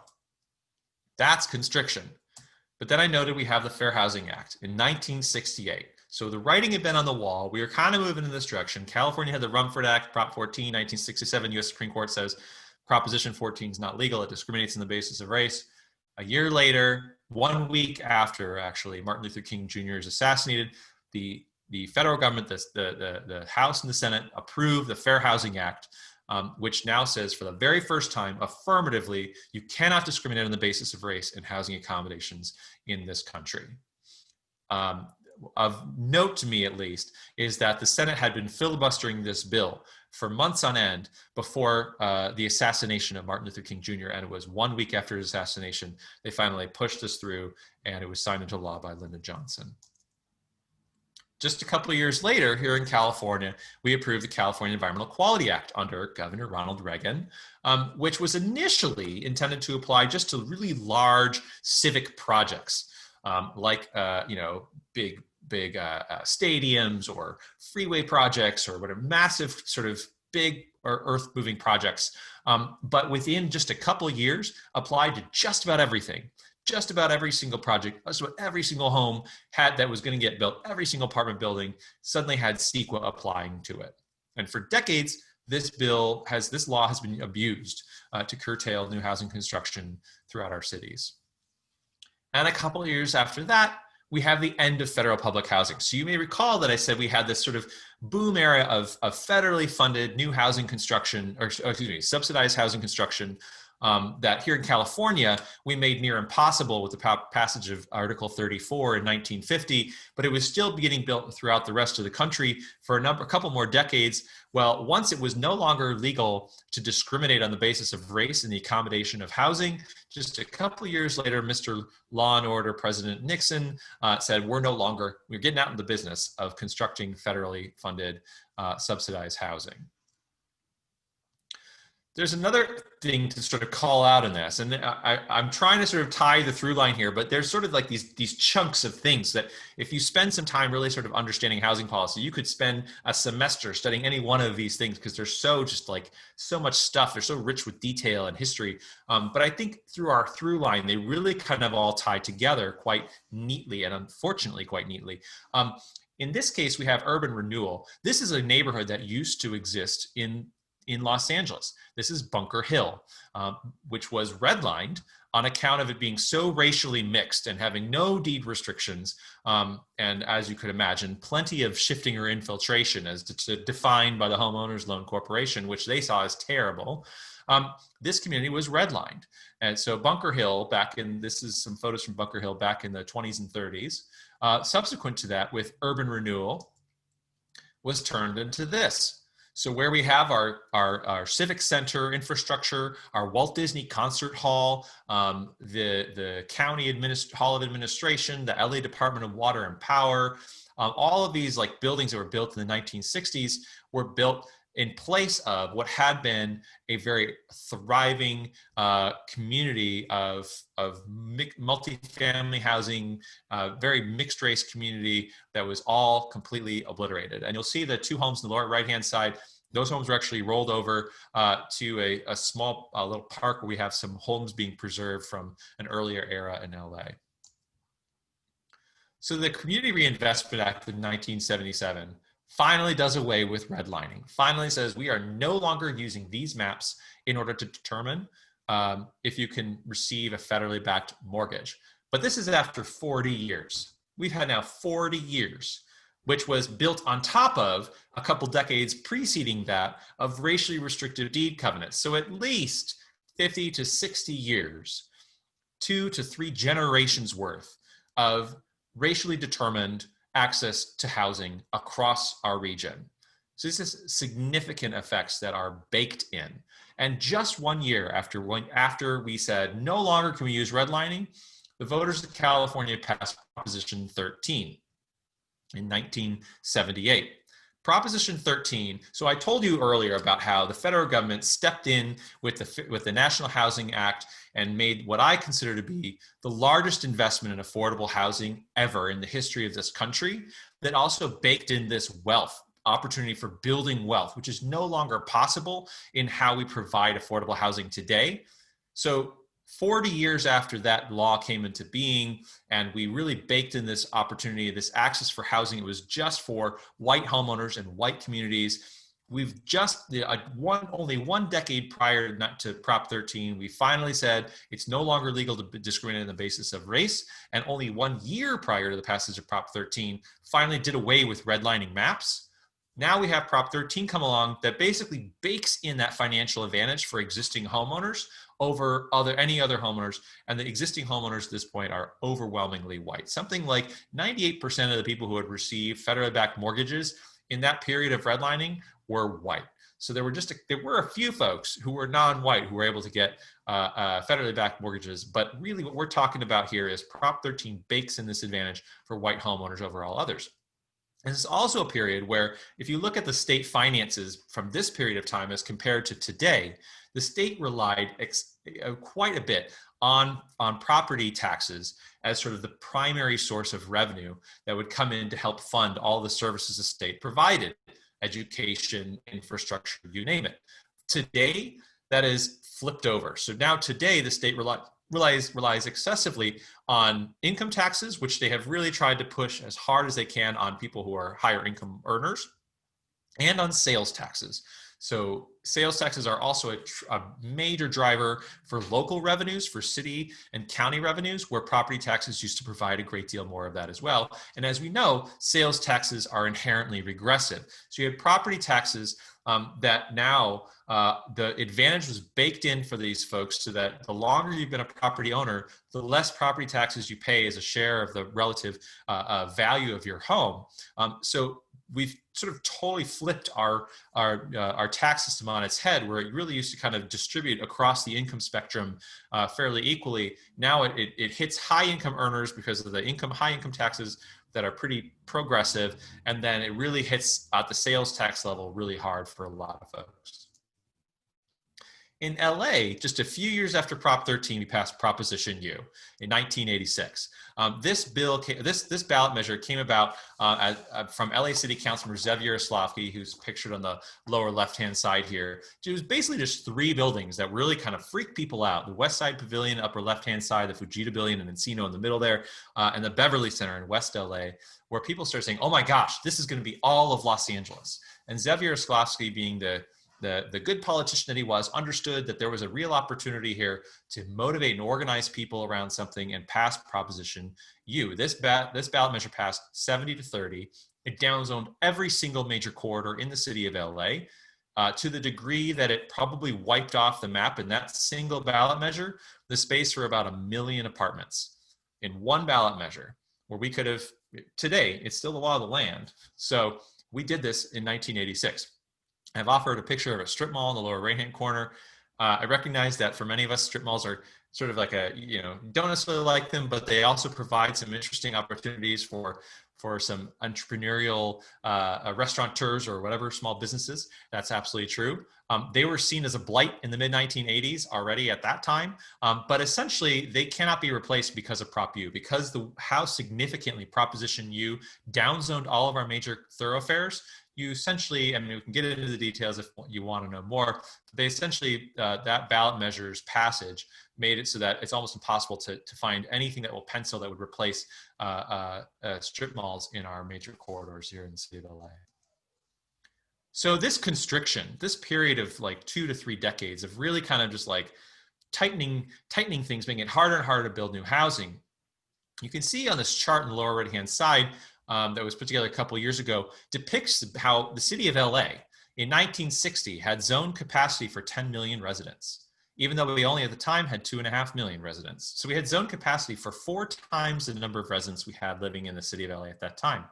that's constriction. But then I noted we have the Fair Housing Act in 1968. So the writing had been on the wall. We were kind of moving in this direction. California had the Rumford Act, Prop 14, 1967. U.S. Supreme Court says Proposition 14 is not legal. It discriminates on the basis of race. A year later, 1 week after, actually, Martin Luther King Jr. is assassinated, the federal government, the House and the Senate approved the Fair Housing Act, which now says for the very first time, affirmatively, you cannot discriminate on the basis of race in housing accommodations in this country. Of note to me, at least, is that the Senate had been filibustering this bill for months on end before the assassination of Martin Luther King Jr. And it was 1 week after his assassination, they finally pushed this through, and it was signed into law by Lyndon Johnson. just a couple of years later, here in California, we approved the California Environmental Quality Act under Governor Ronald Reagan, which was initially intended to apply just to really large civic projects, like big stadiums or freeway projects or whatever, massive sort of big or earth-moving projects. But within just a couple of years, applied to just about everything. Just about every single project, just about every single home that was going to get built, every single apartment building suddenly had CEQA applying to it. And for decades, this law has been abused to curtail new housing construction throughout our cities. And a couple of years after that, we have the end of federal public housing. So you may recall that I said we had this sort of boom era of federally funded new housing construction, or excuse me, subsidized housing construction, that here in California, we made near impossible with the passage of Article 34 in 1950, but it was still getting built throughout the rest of the country for a couple more decades. Well, once it was no longer legal to discriminate on the basis of race in the accommodation of housing, just a couple of years later, Mr. Law and Order President Nixon said, we're getting out of the business of constructing federally funded subsidized housing. There's another thing to sort of call out in this, and I'm trying to sort of tie the through line here, but there's sort of like these chunks of things that if you spend some time really sort of understanding housing policy, you could spend a semester studying any one of these things because they're so much stuff. They're so rich with detail and history. But I think through our through line, they really kind of all tie together quite neatly, and unfortunately quite neatly. In this case, we have urban renewal. This is a neighborhood that used to exist in Los Angeles. This is Bunker Hill, which was redlined on account of it being so racially mixed and having no deed restrictions. And as you could imagine, plenty of shifting or infiltration as defined by the Homeowners Loan Corporation, which they saw as terrible. This community was redlined. And so Bunker Hill this is some photos from Bunker Hill back in the 20s and 30s. Subsequent to that, with urban renewal, was turned into this. So where we have our civic center infrastructure, our Walt Disney Concert Hall, the County Hall of Administration, the LA Department of Water and Power, all of these like buildings that were built in the 1960s were built in place of what had been a very thriving community of multifamily housing, very mixed race community that was all completely obliterated. And you'll see the two homes on the lower right-hand side, those homes were actually rolled over to a small little park where we have some homes being preserved from an earlier era in LA. So the Community Reinvestment Act of 1977 finally does away with redlining, finally says we are no longer using these maps in order to determine if you can receive a federally backed mortgage. But this is after 40 years. We've had now 40 years, which was built on top of a couple decades preceding that of racially restrictive deed covenants. So at least 50 to 60 years, 2 to 3 generations worth of racially determined access to housing across our region. So this is significant effects that are baked in. And just 1 year after we said no longer can we use redlining, the voters of California passed Proposition 13 in 1978. Proposition 13, so I told you earlier about how the federal government stepped in with the National Housing Act and made what I consider to be the largest investment in affordable housing ever in the history of this country, that also baked in this opportunity for building wealth, which is no longer possible in how we provide affordable housing today. So 40 years after that law came into being, and we really baked in this opportunity, this access for housing, it was just for white homeowners and white communities. We've just, only 1 decade prior to Prop 13, we finally said it's no longer legal to discriminate on the basis of race. And only 1 year prior to the passage of Prop 13, finally did away with redlining maps. Now we have Prop 13 come along that basically bakes in that financial advantage for existing homeowners over any other homeowners. And the existing homeowners at this point are overwhelmingly white. Something like 98% of the people who had received federally backed mortgages in that period of redlining were white. So there were a few folks who were non-white who were able to get federally backed mortgages. But really what we're talking about here is Prop 13 bakes in this advantage for white homeowners over all others. This is also a period where, if you look at the state finances from this period of time as compared to today, the state relied quite a bit on property taxes as sort of the primary source of revenue that would come in to help fund all the services the state provided, education, infrastructure, you name it. Today, that is flipped over. So now today, the state relies excessively on income taxes, which they have really tried to push as hard as they can on people who are higher income earners, and on sales taxes. So sales taxes are also a major driver for local revenues, for city and county revenues, where property taxes used to provide a great deal more of that as well. And as we know, sales taxes are inherently regressive. So you have property taxes that now the advantage was baked in for these folks, so that the longer you've been a property owner, the less property taxes you pay as a share of the relative value of your home. So we've sort of totally flipped our tax system on its head, where it really used to kind of distribute across the income spectrum fairly equally. Now it hits high income earners because of the high income taxes that are pretty progressive, and then it really hits at the sales tax level really hard for a lot of folks. In LA, just a few years after Prop 13, we passed Proposition U in 1986. This ballot measure came about from LA City Councilman Zev Yaroslavsky, who's pictured on the lower left-hand side here. It was basically just 3 buildings that really kind of freaked people out: the West Side Pavilion, upper left-hand side, the Fujita Pavilion and Encino in the middle there, and the Beverly Center in West LA, where people started saying, "Oh my gosh, this is going to be all of Los Angeles." And Zev Yaroslavsky, being the good politician that he was, understood that there was a real opportunity here to motivate and organize people around something, and pass Proposition U. This ballot measure passed 70-30. It downzoned every single major corridor in the city of LA to the degree that it probably wiped off the map in that single ballot measure the space for about 1 million apartments in one ballot measure, where we could have, today, it's still the law of the land. So we did this in 1986. I've offered a picture of a strip mall in the lower right-hand corner. I recognize that for many of us, strip malls are sort of like don't necessarily like them, but they also provide some interesting opportunities for some entrepreneurial restaurateurs or whatever, small businesses. That's absolutely true. They were seen as a blight in the mid-1980s already at that time, but essentially they cannot be replaced because of Prop U, because how significantly Proposition U downzoned all of our major thoroughfares. You essentially, I mean, we can get into the details if you want to know more. They essentially, that ballot measure's passage made it so that it's almost impossible to find anything that will pencil that would replace strip malls in our major corridors here in the city of LA. So this constriction, this period of like 2 to 3 decades of really kind of just like tightening things, making it harder and harder to build new housing. You can see on this chart in the lower right-hand side, that was put together a couple of years ago, depicts how the city of LA in 1960 had zone capacity for 10 million residents, even though we only at the time had 2.5 million residents. So we had zone capacity for 4 times the number of residents we had living in the city of LA at that time.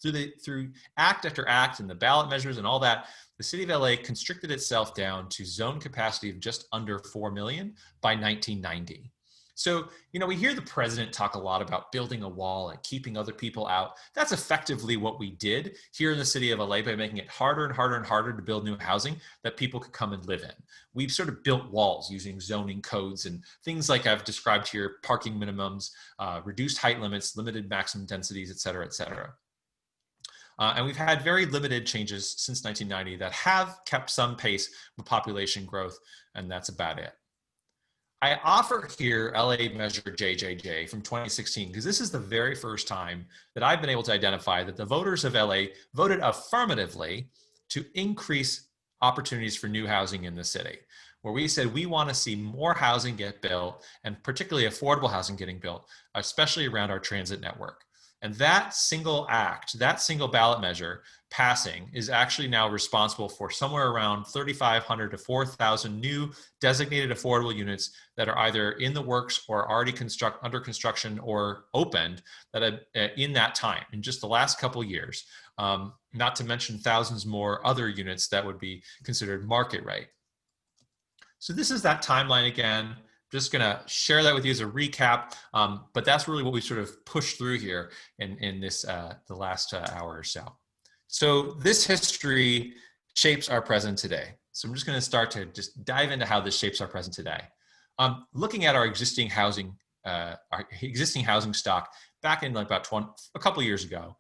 Through act after act and the ballot measures and all that, the city of LA constricted itself down to zone capacity of just under 4 million by 1990. So, we hear the president talk a lot about building a wall and keeping other people out. That's effectively what we did here in the city of LA by making it harder and harder and harder to build new housing that people could come and live in. We've sort of built walls using zoning codes and things like I've described here: parking minimums, reduced height limits, limited maximum densities, et cetera, et cetera. And we've had very limited changes since 1990 that have kept some pace with population growth, and that's about it. I offer here LA Measure JJJ from 2016 because this is the very first time that I've been able to identify that the voters of LA voted affirmatively to increase opportunities for new housing in the city, where we said we want to see more housing get built, and particularly affordable housing getting built, especially around our transit network. And that single act, that single ballot measure passing, is actually now responsible for somewhere around 3,500 to 4,000 new designated affordable units that are either in the works or already under construction or opened that have, in that time, in just the last couple of years, not to mention thousands more other units that would be considered market rate. So this is that timeline again. just going to share that with you as a recap. But that's really what we sort of pushed through here in this the last hour or so. So this history shapes our present today. So I'm just going to start to just dive into how this shapes our present today. Looking at our existing housing stock back in like about a couple of years ago.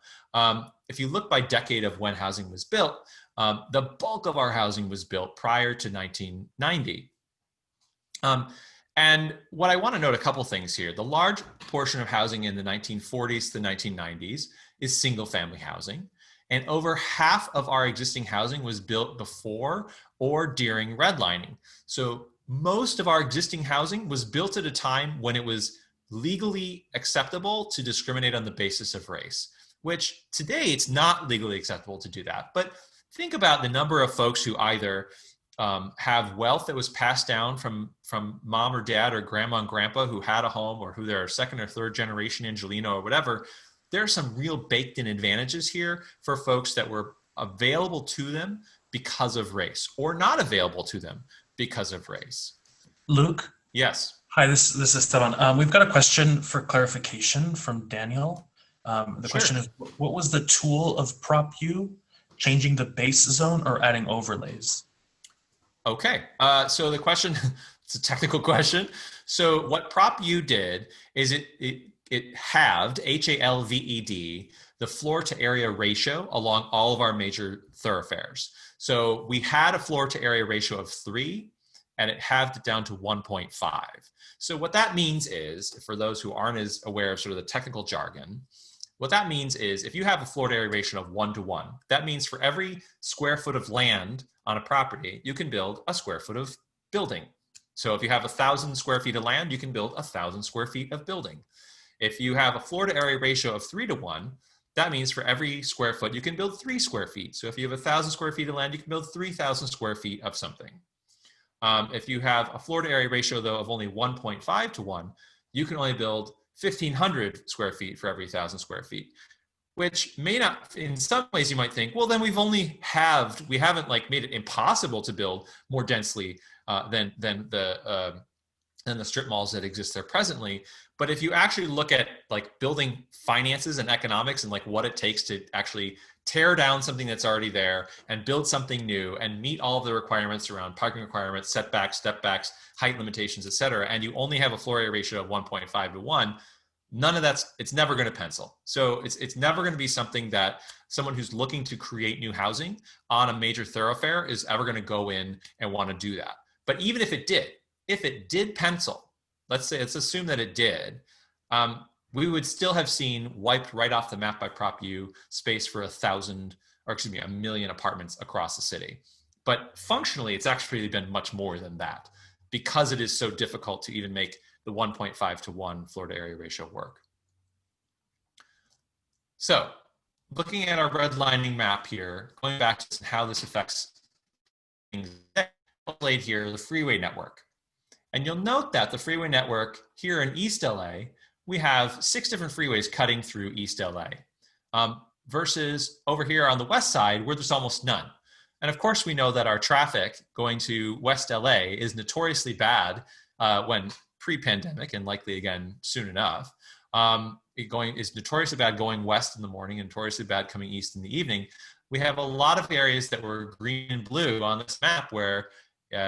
If you look by decade of when housing was built, the bulk of our housing was built prior to 1990. And what I want to note a couple things here. The large portion of housing in the 1940s to the 1990s is single family housing. And over half of our existing housing was built before or during redlining. So most of our existing housing was built at a time when it was legally acceptable to discriminate on the basis of race, which today it's not legally acceptable to do that. But think about the number of folks who either have wealth that was passed down from mom or dad or grandma and grandpa who had a home, or who they're second or third generation Angelino or whatever. There are some real baked in advantages here for folks that were available to them because of race, or not available to them because of race. Luke? Yes. Hi, this is Esteban. We've got a question for clarification from Daniel. The question is, what was the tool of Prop U? Changing the base zone or adding overlays? Okay, so the question, it's a technical question. So what Prop U did is it halved, H-A-L-V-E-D, the floor to area ratio along all of our major thoroughfares. So we had a floor to area ratio of 3, and it halved it down to 1.5. So what that means is, for those who aren't as aware of sort of the technical jargon, what that means is if you have a floor to area ratio of 1 to 1, that means for every square foot of land on a property, you can build a square foot of building. So if you have 1,000 square feet of land, you can build 1,000 square feet of building. If you have a floor to area ratio of 3 to 1, that means for every square foot, you can build 3 square feet. So if you have 1,000 square feet of land, you can build 3,000 square feet of something. If you have a floor to area ratio, though, of only 1.5 to 1, you can only build 1,500 square feet for every 1,000 square feet, which may not, in some ways you might think, well, then we've only halved, we haven't like made it impossible to build more densely than the strip malls that exist there presently. But if you actually look at like building finances and economics and like what it takes to actually tear down something that's already there and build something new and meet all of the requirements around parking requirements, setbacks, step backs, height limitations, et cetera, and you only have a floor area ratio of 1.5 to 1, none of that's, it's never going to pencil. So it's never going to be something that someone who's looking to create new housing on a major thoroughfare is ever going to go in and want to do that. But even if it did pencil, let's assume that it did, we would still have seen wiped right off the map by Prop U space for 1 million apartments across the city. But functionally, it's actually been much more than that because it is so difficult to even make the 1.5 to 1 floor to area ratio work. So looking at our redlining map here, going back to how this affects things, laid here, the freeway network. And you'll note that the freeway network here in East LA, we have 6 different freeways cutting through East LA, versus over here on the west side where there's almost none. And of course, we know that our traffic going to West LA is notoriously bad when pre-pandemic, and likely again soon enough. Is notoriously bad going west in the morning and notoriously bad coming east in the evening. We have a lot of areas that were green and blue on this map where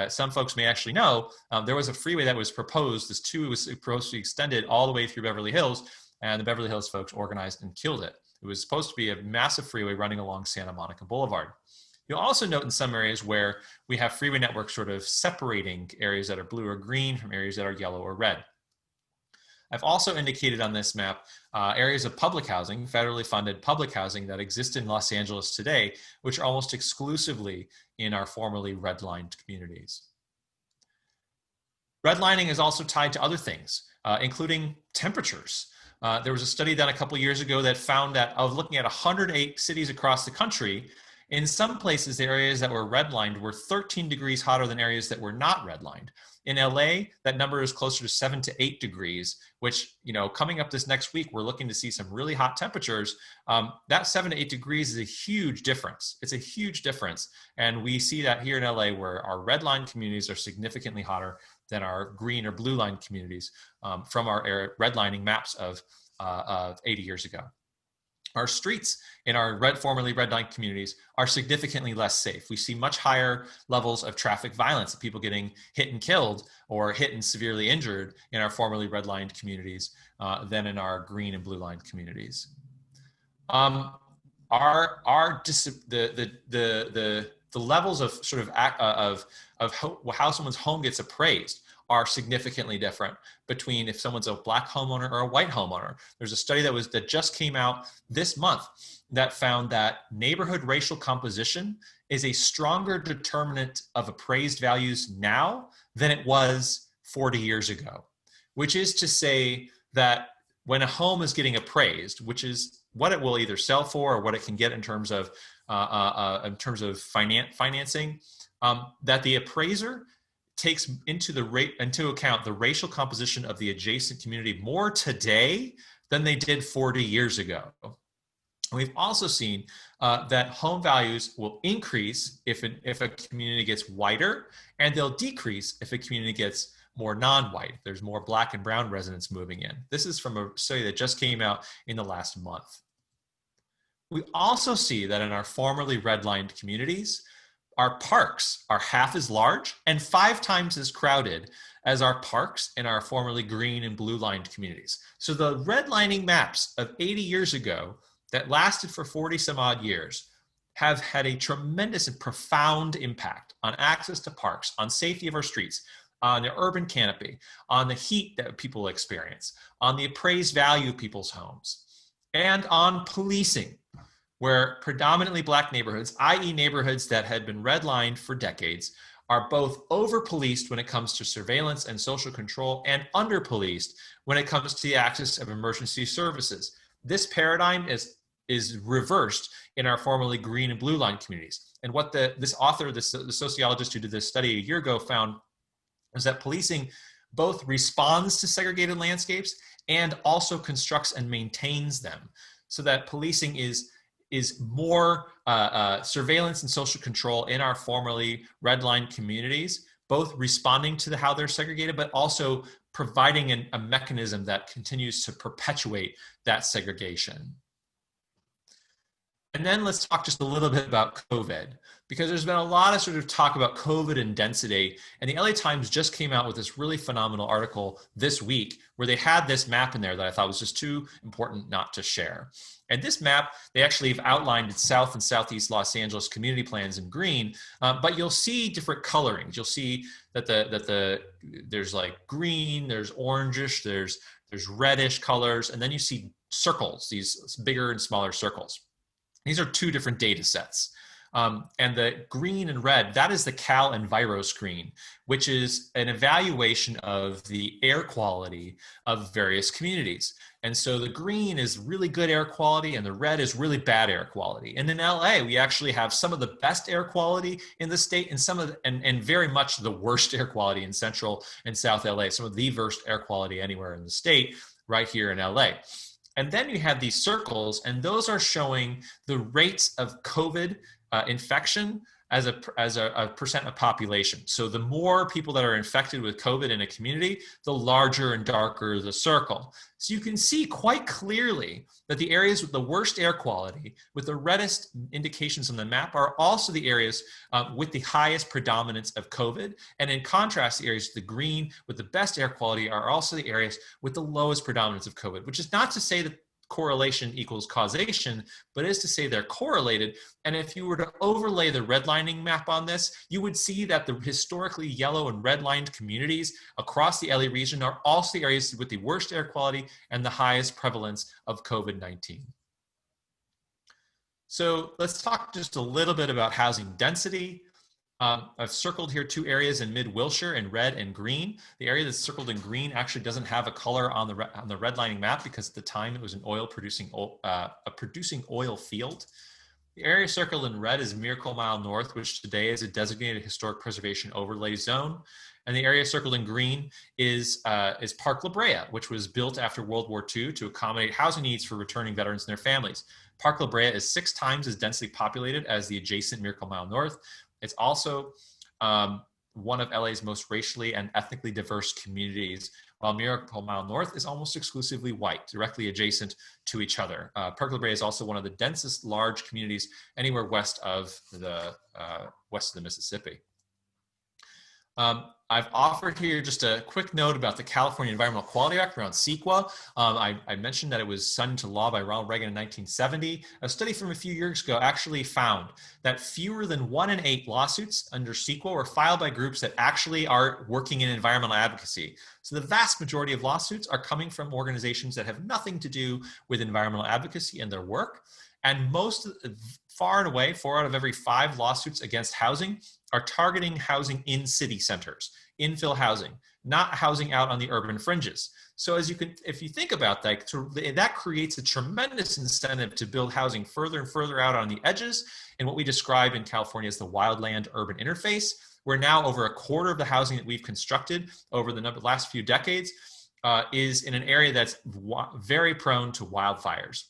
some folks may actually know there was a freeway that was proposed. This 2 was supposed to be extended all the way through Beverly Hills, and the Beverly Hills folks organized and killed it. It was supposed to be a massive freeway running along Santa Monica Boulevard. You'll also note in some areas where we have freeway networks sort of separating areas that are blue or green from areas that are yellow or red. I've also indicated on this map areas of public housing, federally funded public housing that exist in Los Angeles today, which are almost exclusively in our formerly redlined communities. Redlining is also tied to other things, including temperatures. There was a study done a couple of years ago that found that of looking at 108 cities across the country, in some places, the areas that were redlined were 13 degrees hotter than areas that were not redlined. In LA, that number is closer to 7 to 8 degrees, which, you know, coming up this next week, we're looking to see some really hot temperatures. That 7 to 8 degrees is a huge difference. It's a huge difference. And we see that here in LA where our redline communities are significantly hotter than our green or blue line communities from our redlining maps of 80 years ago. Our streets in our formerly red-lined communities are significantly less safe. We see much higher levels of traffic violence, of people getting hit and killed or hit and severely injured in our formerly red-lined communities than in our green and blue-lined communities. The levels of sort of how someone's home gets appraised are significantly different between if someone's a black homeowner or a white homeowner. There's a study that just came out this month that found that neighborhood racial composition is a stronger determinant of appraised values now than it was 40 years ago, which is to say that when a home is getting appraised, which is what it will either sell for or what it can get in terms of financing, that the appraiser takes into account the racial composition of the adjacent community more today than they did 40 years ago. We've also seen that home values will increase if a community gets whiter, and they'll decrease if a community gets more non-white. There's more black and brown residents moving in. This is from a study that just came out in the last month. We also see that in our formerly redlined communities, our parks are half as large and 5 times as crowded as our parks in our formerly green and blue lined communities. So the redlining maps of 80 years ago that lasted for 40 some odd years have had a tremendous and profound impact on access to parks, on safety of our streets, on the urban canopy, on the heat that people experience, on the appraised value of people's homes, and on policing, where predominantly black neighborhoods, i.e. neighborhoods that had been redlined for decades, are both over-policed when it comes to surveillance and social control and under-policed when it comes to the access of emergency services. This paradigm is reversed in our formerly green and blue line communities. And what this author, the sociologist who did this study a year ago found is that policing both responds to segregated landscapes and also constructs and maintains them, so that policing is more surveillance and social control in our formerly redlined communities, both responding to how they're segregated, but also providing a mechanism that continues to perpetuate that segregation. And then let's talk just a little bit about COVID, because there's been a lot of sort of talk about COVID and density. And the LA Times just came out with this really phenomenal article this week where they had this map in there that I thought was just too important not to share. And this map, they actually have outlined its South and Southeast Los Angeles community plans in green, but you'll see different colorings. You'll see that there's like green, there's orangish, there's reddish colors, and then you see circles, these bigger and smaller circles. These are 2 different data sets. And the green and red, that is the Cal Enviro screen, which is an evaluation of the air quality of various communities. And so the green is really good air quality and the red is really bad air quality. And in LA, we actually have some of the best air quality in the state and and very much the worst air quality in Central and South LA, some of the worst air quality anywhere in the state right here in LA. And then you have these circles, and those are showing the rates of COVID infection as a percent of population. So the more people that are infected with COVID in a community, the larger and darker the circle. So you can see quite clearly that the areas with the worst air quality, with the reddest indications on the map, are also the areas with the highest predominance of COVID. And in contrast, the areas with the green with the best air quality are also the areas with the lowest predominance of COVID, which is not to say that correlation equals causation, but is to say they're correlated. And if you were to overlay the redlining map on this, you would see that the historically yellow and redlined communities across the LA region are also the areas with the worst air quality and the highest prevalence of COVID-19. So let's talk just a little bit about housing density. I've circled here 2 areas in mid-Wilshire in red and green. The area that's circled in green actually doesn't have a color on the redlining map because at the time it was an producing oil field. The area circled in red is Miracle Mile North, which today is a designated historic preservation overlay zone. And the area circled in green is Park La Brea, which was built after World War II to accommodate housing needs for returning veterans and their families. Park La Brea is 6 times as densely populated as the adjacent Miracle Mile North. It's also one of LA's most racially and ethnically diverse communities, while Miracle Mile North is almost exclusively white, directly adjacent to each other. Park La Brea is also one of the densest large communities anywhere west of the Mississippi. I've offered here just a quick note about the California Environmental Quality Act around CEQA. I mentioned that it was signed into law by Ronald Reagan in 1970. A study from a few years ago actually found that fewer than 1 in 8 lawsuits under CEQA were filed by groups that actually are working in environmental advocacy. So the vast majority of lawsuits are coming from organizations that have nothing to do with environmental advocacy and their work. And far and away, 4 out of every 5 lawsuits against housing are targeting housing in city centers, infill housing, not housing out on the urban fringes. So if you think about that, that creates a tremendous incentive to build housing further and further out on the edges in what we describe in California as the wildland urban interface, where now over a quarter of the housing that we've constructed over the last few decades is in an area that's very prone to wildfires.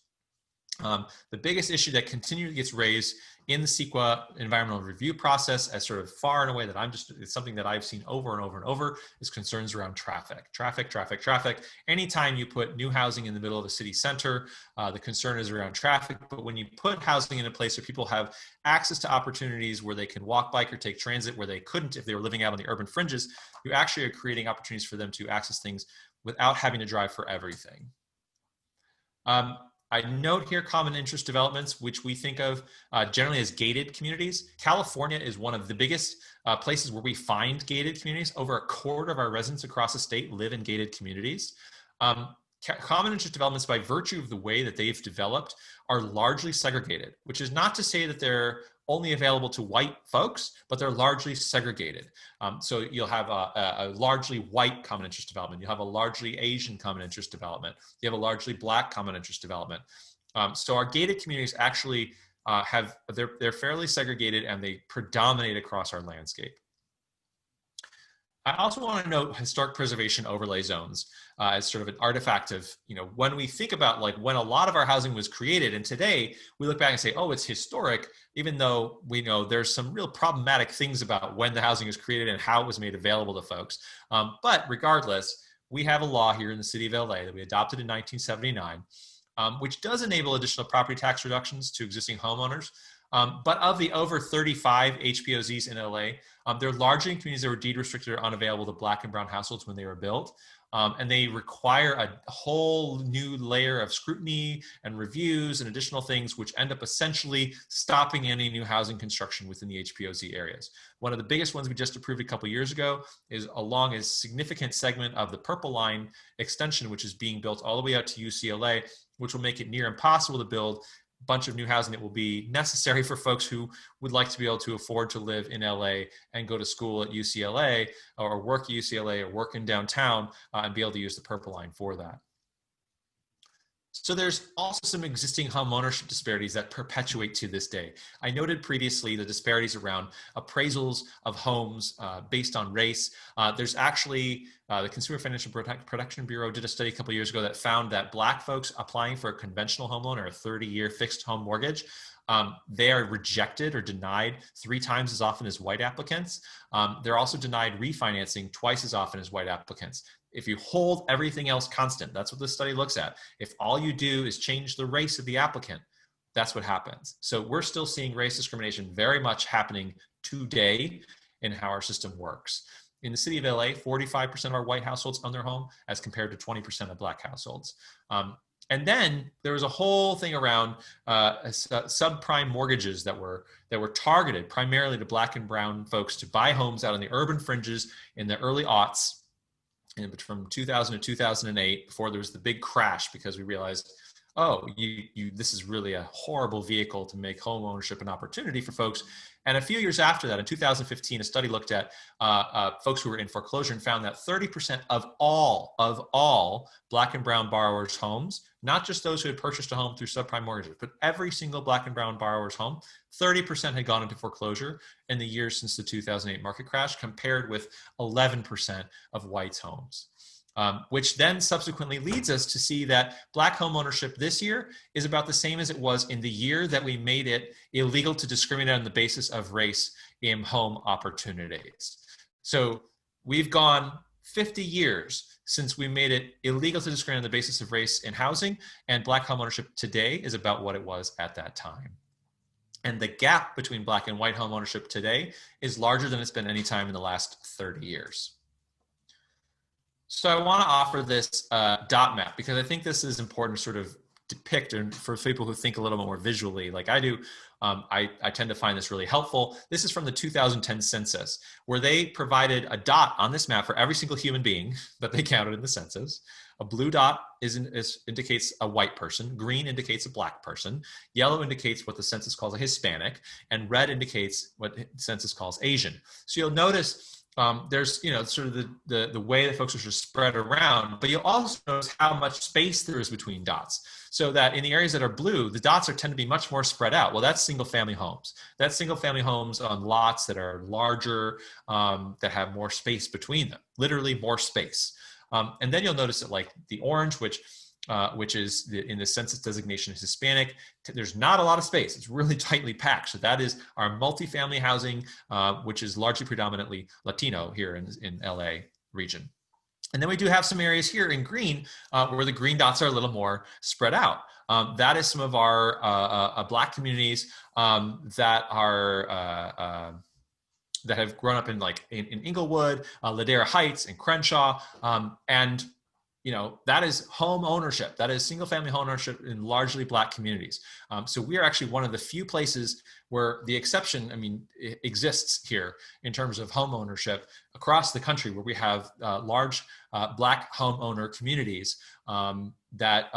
The biggest issue that continually gets raised in the CEQA environmental review process, as sort of far and away it's something that I've seen over and over and over, is concerns around traffic. Anytime you put new housing in the middle of a city center, the concern is around traffic. But when you put housing in a place where people have access to opportunities where they can walk, bike, or take transit, where they couldn't if they were living out on the urban fringes, you actually are creating opportunities for them to access things without having to drive for everything. I note here common interest developments, which we think of generally as gated communities. California is one of the biggest places where we find gated communities. Over a quarter of our residents across the state live in gated communities. Common interest developments, by virtue of the way that they've developed, are largely segregated, which is not to say that they're only available to white folks, but they're largely segregated. So you'll have a largely white common interest development. You'll have a largely Asian common interest development. You have a largely Black common interest development. So our gated communities actually they're fairly segregated, and they predominate across our landscape. I also want to note historic preservation overlay zones as sort of an artifact of, when we think about like when a lot of our housing was created, and today we look back and say, oh, it's historic, even though we know there's some real problematic things about when the housing was created and how it was made available to folks. But regardless, we have a law here in the city of LA that we adopted in 1979, which does enable additional property tax reductions to existing homeowners. But of the over 35 HPOZs in LA, they're largely in communities that were deed restricted or unavailable to Black and brown households when they were built. And they require a whole new layer of scrutiny and reviews and additional things, which end up essentially stopping any new housing construction within the HPOZ areas. One of the biggest ones we just approved a couple years ago is along a significant segment of the Purple Line extension, which is being built all the way out to UCLA, which will make it near impossible to build bunch of new housing that will be necessary for folks who would like to be able to afford to live in LA and go to school at UCLA or work at UCLA or work in downtown and be able to use the Purple Line for that. So there's also some existing home ownership disparities that perpetuate to this day. I noted previously the disparities around appraisals of homes based on race. There's actually, the Consumer Financial Protection Bureau did a study a couple of years ago that found that Black folks applying for a conventional home loan or a 30-year fixed home mortgage, they are rejected or denied 3 times as often as white applicants. They're also denied refinancing twice as often as white applicants. If you hold everything else constant, that's what this study looks at. If all you do is change the race of the applicant, that's what happens. So we're still seeing race discrimination very much happening today in how our system works. In the city of LA, 45% of our white households own their home as compared to 20% of Black households. And then there was a whole thing around subprime mortgages that were targeted primarily to Black and brown folks to buy homes out on the urban fringes in the early aughts. And from 2000 to 2008, before there was the big crash, because we realized, oh, this is really a horrible vehicle to make home ownership an opportunity for folks. And a few years after that, in 2015, a study looked at folks who were in foreclosure and found that 30% of all Black and brown borrowers' homes, not just those who had purchased a home through subprime mortgages, but every single Black and brown borrower's home, 30% had gone into foreclosure in the years since the 2008 market crash, compared with 11% of whites' homes. Which then subsequently leads us to see that Black home ownership this year is about the same as it was in the year that we made it illegal to discriminate on the basis of race in home opportunities. So we've gone 50 years since we made it illegal to discriminate on the basis of race in housing, and Black homeownership today is about what it was at that time. And the gap between Black and white homeownership today is larger than it's been any time in the last 30 years. So I want to offer this dot map because I think this is important to sort of depict, and for people who think a little more visually like I do, I tend to find this really helpful. This is from the 2010 census, where they provided a dot on this map for every single human being that they counted in the census. A blue dot indicates a white person, green indicates a Black person, yellow indicates what the census calls a Hispanic, and red indicates what the census calls Asian. So you'll notice there's, sort of the way that folks are sort of spread around, but you'll also notice how much space there is between dots. So that in the areas that are blue, the dots tend to be much more spread out. Well, that's single family homes. That's single family homes on lots that are larger, that have more space between them, literally more space. And then you'll notice that like the orange, which is in the census designation is Hispanic, there's not a lot of space. It's really tightly packed. So that is our multifamily housing, which is largely predominantly Latino here in LA region. And then we do have some areas here in green where the green dots are a little more spread out. That is some of our Black communities that have grown up in Inglewood, Ladera Heights, and Crenshaw, and that is home ownership. That is single family home ownership in largely Black communities. So we are actually one of the few places where the exception, exists here in terms of home ownership across the country, where we have large Black homeowner communities that,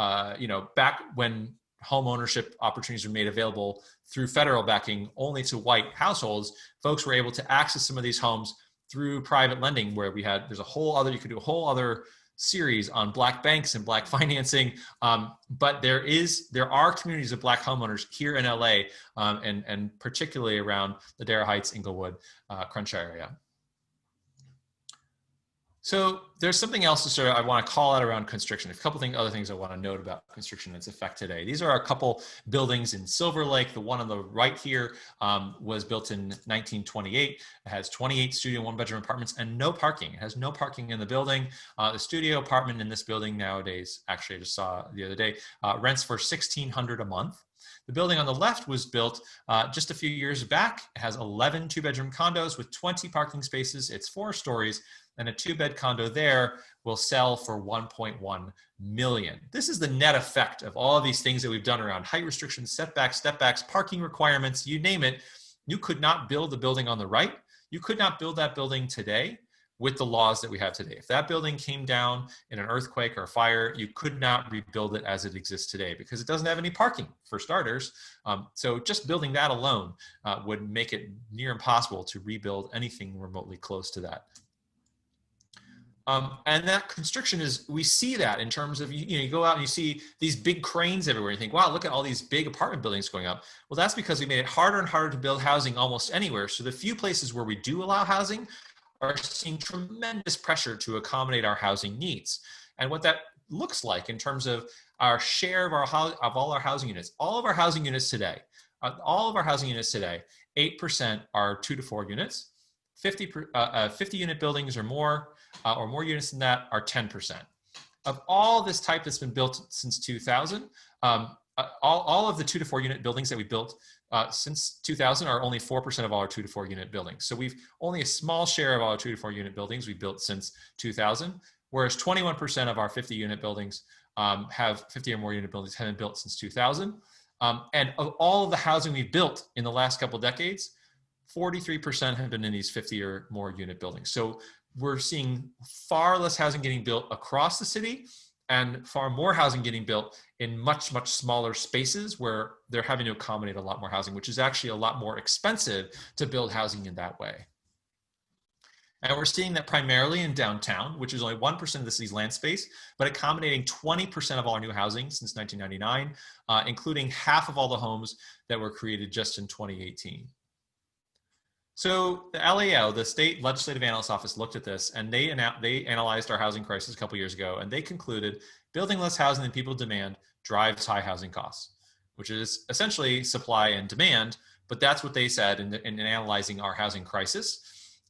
back when home ownership opportunities were made available through federal backing only to white households, folks were able to access some of these homes through private lending, where you could do a whole other series on Black banks and Black financing. But there are communities of Black homeowners here in LA, and particularly around Ladera Heights, Inglewood, Crenshaw area. So there's something else I want to call out around constriction. A couple other things I want to note about constriction and its effect today. These are a couple buildings in Silver Lake. The one on the right here was built in 1928. It has 28 studio one-bedroom apartments and no parking. It has no parking in the building. The studio apartment in this building nowadays, actually I just saw the other day, rents for $1,600 a month. The building on the left was built just a few years back. It has 11 two-bedroom condos with 20 parking spaces. It's 4 stories. And a 2-bed condo there will sell for $1.1 million. This is the net effect of all of these things that we've done around height restrictions, setbacks, step-backs, parking requirements, you name it. You could not build the building on the right. You could not build that building today with the laws that we have today. If that building came down in an earthquake or a fire, you could not rebuild it as it exists today because it doesn't have any parking, for starters. So just building that alone would make it near impossible to rebuild anything remotely close to that. And that constriction we see that in terms of, you go out and you see these big cranes everywhere. You think, wow, look at all these big apartment buildings going up. Well, that's because we made it harder and harder to build housing almost anywhere. So the few places where we do allow housing are seeing tremendous pressure to accommodate our housing needs. And what that looks like in terms of our share of all our housing units, all of our housing units today, 8% are 2 to 4 units, 50 unit buildings or more units than that are 10%. Of all this type that's been built since 2000, all of the 2 to 4 unit buildings that we built since 2000 are only 4% of all our 2 to 4 unit buildings. So we've only a small share of all our 2 to 4 unit buildings we built since 2000, whereas 21% of our 50 unit buildings have 50 or more unit buildings have been built since 2000. And of all of the housing we've built in the last couple of decades, 43% have been in these 50 or more unit buildings. So we're seeing far less housing getting built across the city and far more housing getting built in much, much smaller spaces where they're having to accommodate a lot more housing, which is actually a lot more expensive to build housing in that way. And we're seeing that primarily in downtown, which is only 1% of the city's land space, but accommodating 20% of all our new housing since 1999, including half of all the homes that were created just in 2018. So the LAO, the State Legislative Analyst's Office, looked at this and they analyzed our housing crisis a couple years ago, and they concluded building less housing than people demand drives high housing costs, which is essentially supply and demand, but that's what they said in analyzing our housing crisis.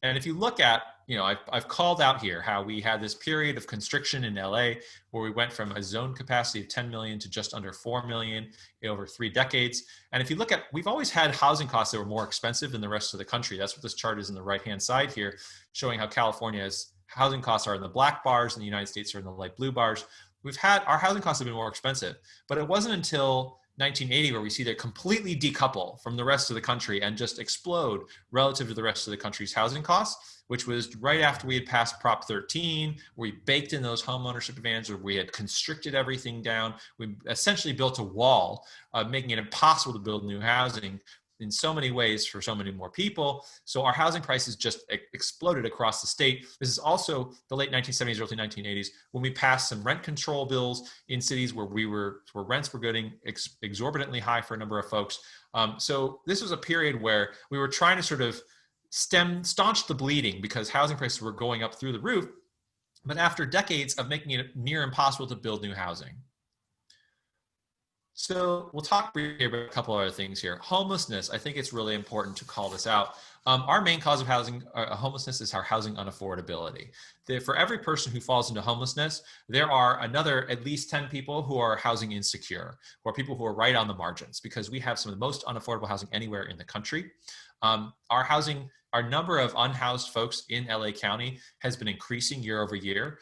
And if you look at I've called out here how we had this period of constriction in LA where we went from a zone capacity of 10 million to just under 4 million over 3 decades. And if you look at, we've always had housing costs that were more expensive than the rest of the country. That's what this chart is on the right-hand side here, showing how California's housing costs are in the black bars and the United States are in the light blue bars. Our housing costs have been more expensive, but it wasn't until 1980 where we see that completely decouple from the rest of the country and just explode relative to the rest of the country's housing costs, which was right after we had passed Prop 13, where we baked in those homeownership advantages, where we had constricted everything down. We essentially built a wall, making it impossible to build new housing in so many ways for so many more people. So our housing prices just exploded across the state. This is also the late 1970s, early 1980s, when we passed some rent control bills in cities where rents were getting exorbitantly high for a number of folks. So this was a period where we were trying to sort of staunch the bleeding because housing prices were going up through the roof, but after decades of making it near impossible to build new housing. So we'll talk briefly about a couple other things here. Homelessness, I think it's really important to call this out. Our main cause of homelessness is our housing unaffordability. For every person who falls into homelessness, there are another at least 10 people who are housing insecure, who are people who are right on the margins, because we have some of the most unaffordable housing anywhere in the country. Our number of unhoused folks in LA County has been increasing year over year,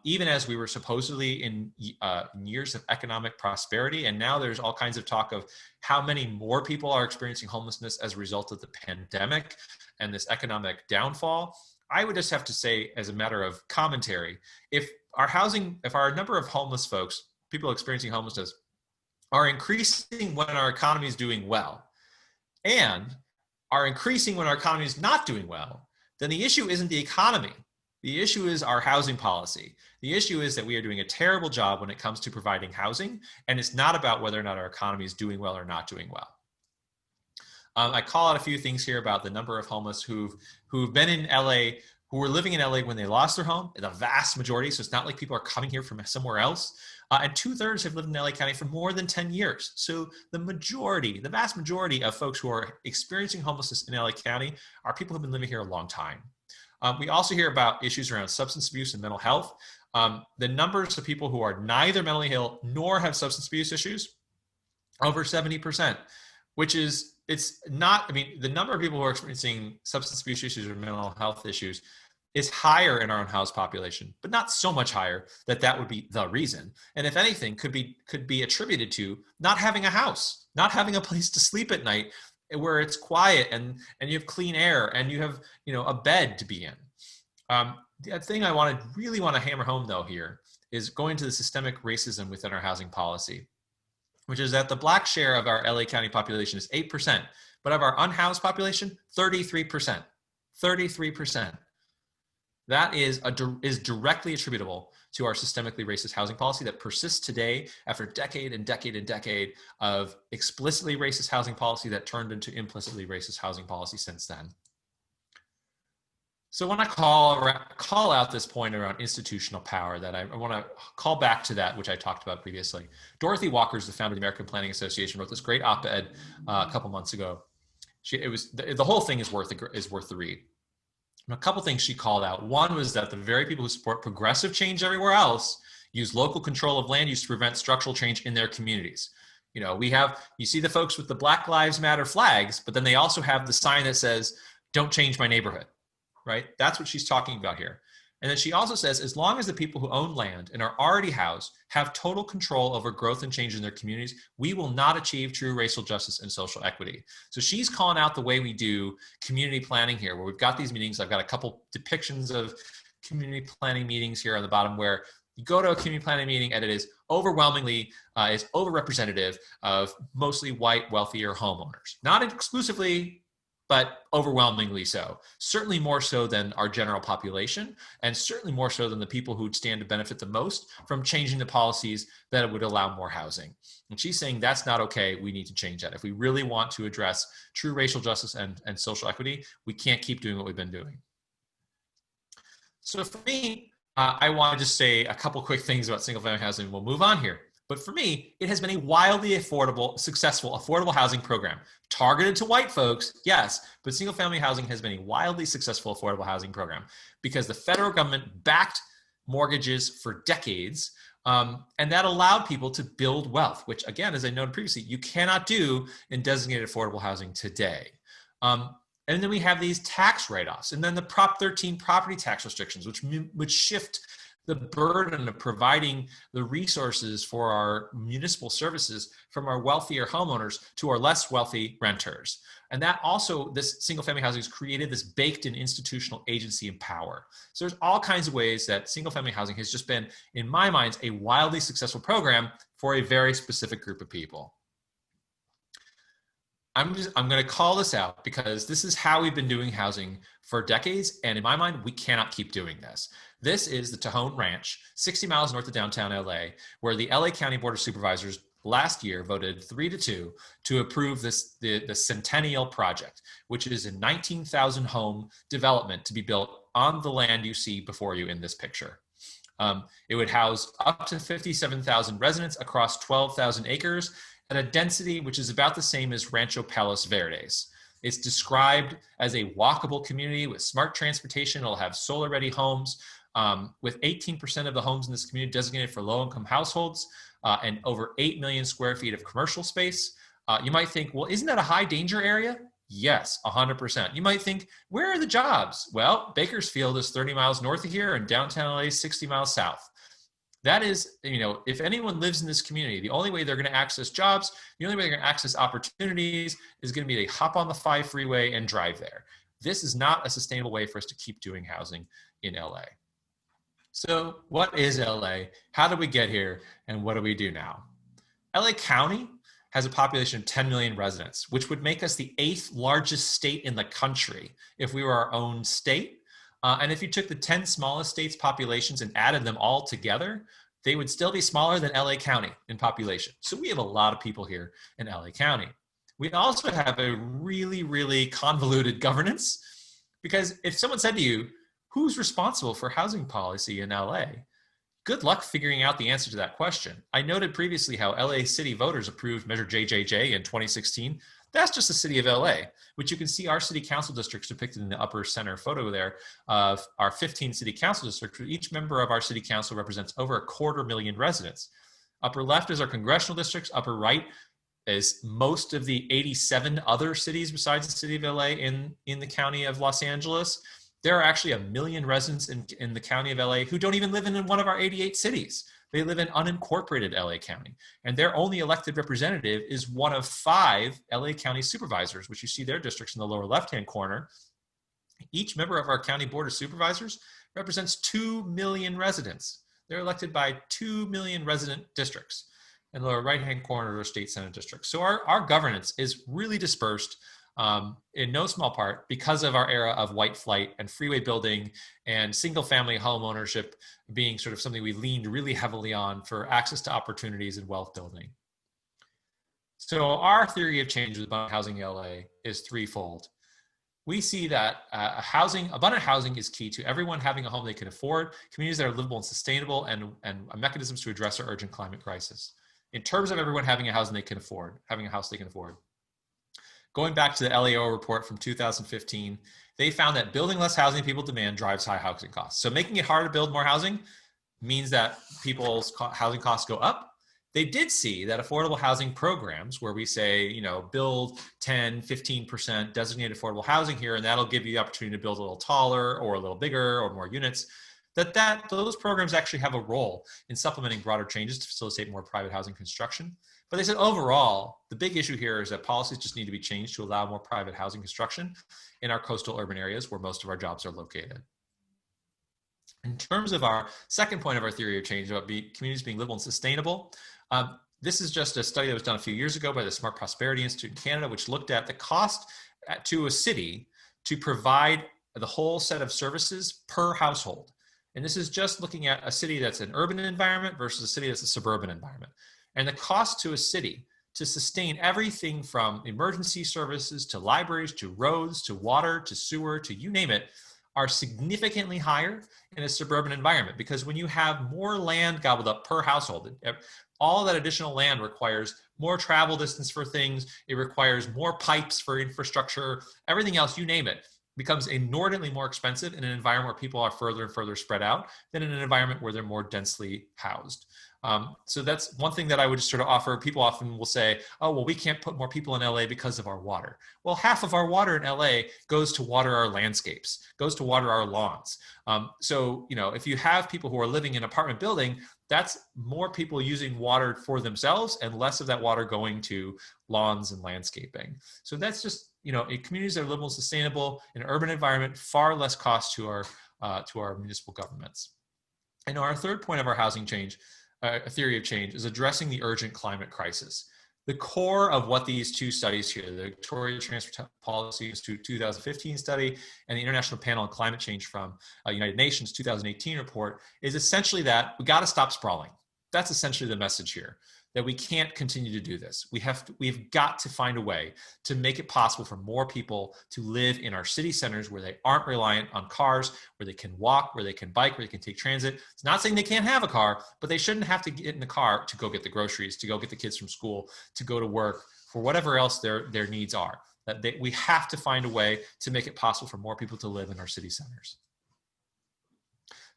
even as we were supposedly in years of economic prosperity. And now there's all kinds of talk of how many more people are experiencing homelessness as a result of the pandemic and this economic downfall. I would just have to say, as a matter of commentary, if our number of homeless folks, people experiencing homelessness, are increasing when our economy is doing well, and are increasing when our economy is not doing well, then the issue isn't the economy. The issue is our housing policy. The issue is that we are doing a terrible job when it comes to providing housing, and it's not about whether or not our economy is doing well or not doing well. I call out a few things here about the number of homeless who've been in LA, who were living in LA when they lost their home, the vast majority. So it's not like people are coming here from somewhere else. And 2/3 have lived in LA County for more than 10 years. So the vast majority of folks who are experiencing homelessness in LA County are people who've been living here a long time. We also hear about issues around substance abuse and mental health. The numbers of people who are neither mentally ill nor have substance abuse issues, over 70%, which is, the number of people who are experiencing substance abuse issues or mental health issues is higher in our unhoused population, but not so much higher that would be the reason. And if anything, could be attributed to not having a house, not having a place to sleep at night where it's quiet and you have clean air and you have, a bed to be in. The thing I really want to hammer home though here is going to the systemic racism within our housing policy, which is that the Black share of our LA County population is 8%, but of our unhoused population, 33%. 33%. That is directly attributable to our systemically racist housing policy that persists today after decade and decade and decade of explicitly racist housing policy that turned into implicitly racist housing policy since then. So when I call out this point around institutional power, that I want to call back to that, which I talked about previously. Dorothy Walker, the founder of the American Planning Association, wrote this great op-ed a couple months ago. The whole thing is worth the read. And a couple things she called out. One was that the very people who support progressive change everywhere else use local control of land use to prevent structural change in their communities. You see the folks with the Black Lives Matter flags, but then they also have the sign that says, "Don't change my neighborhood," right? That's what she's talking about here. And then she also says, as long as the people who own land and are already housed have total control over growth and change in their communities, we will not achieve true racial justice and social equity. So she's calling out the way we do community planning here, where we've got these meetings. I've got a couple depictions of community planning meetings here on the bottom, where you go to a community planning meeting and it is overwhelmingly, is overrepresentative of mostly white, wealthier homeowners. Not exclusively, but overwhelmingly so. Certainly more so than our general population, and certainly more so than the people who'd stand to benefit the most from changing the policies that would allow more housing. And she's saying that's not okay. We need to change that. If we really want to address true racial justice and social equity, we can't keep doing what we've been doing. So for me, I want to just say a couple quick things about single family housing. We'll move on here. But for me, it has been a wildly affordable, successful, affordable housing program. Targeted to white folks, yes, but single family housing has been a wildly successful, affordable housing program because the federal government backed mortgages for decades. And that allowed people to build wealth, which again, as I noted previously, you cannot do in designated affordable housing today. And then we have these tax write-offs, and then the Prop 13 property tax restrictions, which shift the burden of providing the resources for our municipal services from our wealthier homeowners to our less wealthy renters. And that also, this single family housing has created this baked in institutional agency and power. So there's all kinds of ways that single family housing has just been, in my mind, a wildly successful program for a very specific group of people. I'm going to call this out because this is how we've been doing housing for decades. And in my mind, we cannot keep doing this. This is the Tejon Ranch, 60 miles north of downtown LA, where the LA County Board of Supervisors last year voted 3-2 to approve the Centennial Project, which is a 19,000 home development to be built on the land you see before you in this picture. It would house up to 57,000 residents across 12,000 acres at a density which is about the same as Rancho Palos Verdes. It's described as a walkable community with smart transportation. It'll have solar-ready homes, with 18% of the homes in this community designated for low-income households, and over 8 million square feet of commercial space. You might think, well, isn't that a high danger area? Yes, 100%. You might think, where are the jobs? Well, Bakersfield is 30 miles north of here and downtown LA is 60 miles south. That is, if anyone lives in this community, the only way they're going to access jobs, the only way they're going to access opportunities is going to be to hop on the 5 freeway and drive there. This is not a sustainable way for us to keep doing housing in LA. So what is LA? How did we get here? And what do we do now? LA County has a population of 10 million residents, which would make us the 8th largest state in the country if we were our own state. And if you took the 10 smallest states' populations and added them all together, they would still be smaller than LA County in population. So we have a lot of people here in LA County. We also have a really, really convoluted governance, because if someone said to you, who's responsible for housing policy in LA? Good luck figuring out the answer to that question. I noted previously how LA city voters approved Measure JJJ in 2016. That's just the city of LA, which you can see our city council districts depicted in the upper center photo there of our 15 city council districts. Each member of our city council represents over 250,000 residents. Upper left is our congressional districts. Upper right is most of the 87 other cities besides the city of LA in the county of Los Angeles. There are actually 1 million residents in the county of LA who don't even live in one of our 88 cities. They live in unincorporated LA County, and their only elected representative is one of 5 LA County supervisors, which you see their districts in the lower left-hand corner. Each member of our county board of supervisors represents 2 million residents. They're elected by 2 million resident districts. In the lower right-hand corner are state senate districts. So our governance is really dispersed, in no small part because of our era of white flight and freeway building and single family home ownership being sort of something we leaned really heavily on for access to opportunities and wealth building. So our theory of change with abundant housing in LA is threefold. We see that abundant housing is key to everyone having a home they can afford, communities that are livable and sustainable, and mechanisms to address our urgent climate crisis. In terms of everyone having a house they can afford, Going back to the LAO report from 2015, they found that building less housing people demand drives high housing costs. So making it harder to build more housing means that people's housing costs go up. They did see that affordable housing programs where we say, build 10, 15% designated affordable housing here, and that'll give you the opportunity to build a little taller or a little bigger or more units, those programs actually have a role in supplementing broader changes to facilitate more private housing construction. But they said overall, the big issue here is that policies just need to be changed to allow more private housing construction in our coastal urban areas where most of our jobs are located. In terms of our second point of our theory of change about communities being livable and sustainable, this is just a study that was done a few years ago by the Smart Prosperity Institute in Canada, which looked at the cost to a city to provide the whole set of services per household. And this is just looking at a city that's an urban environment versus a city that's a suburban environment. And the cost to a city to sustain everything from emergency services to libraries to roads to water to sewer to you name it are significantly higher in a suburban environment, because when you have more land gobbled up per household, all that additional land requires more travel distance for things. It requires more pipes for infrastructure, everything else, you name it, becomes inordinately more expensive in an environment where people are further and further spread out than in an environment where they're more densely housed. So that's one thing that I would just sort of offer. People often will say, oh, well, we can't put more people in LA because of our water. Well, half of our water in LA goes to water our landscapes, goes to water our lawns. So, if you have people who are living in an apartment building, that's more people using water for themselves and less of that water going to lawns and landscaping. So that's just, communities that are livable and sustainable in an urban environment, far less cost to our municipal governments. And our third point of our housing change, a theory of change, is addressing the urgent climate crisis. The core of what these two studies here, the Victoria Transport Policy Institute 2015 study and the International Panel on Climate Change from United Nations 2018 report, is essentially that we got to stop sprawling. That's essentially the message here, that we can't continue to do this. We've got to find a way to make it possible for more people to live in our city centers where they aren't reliant on cars, where they can walk, where they can bike, where they can take transit. It's not saying they can't have a car, but they shouldn't have to get in the car to go get the groceries, to go get the kids from school, to go to work, for whatever else their needs are. We have to find a way to make it possible for more people to live in our city centers.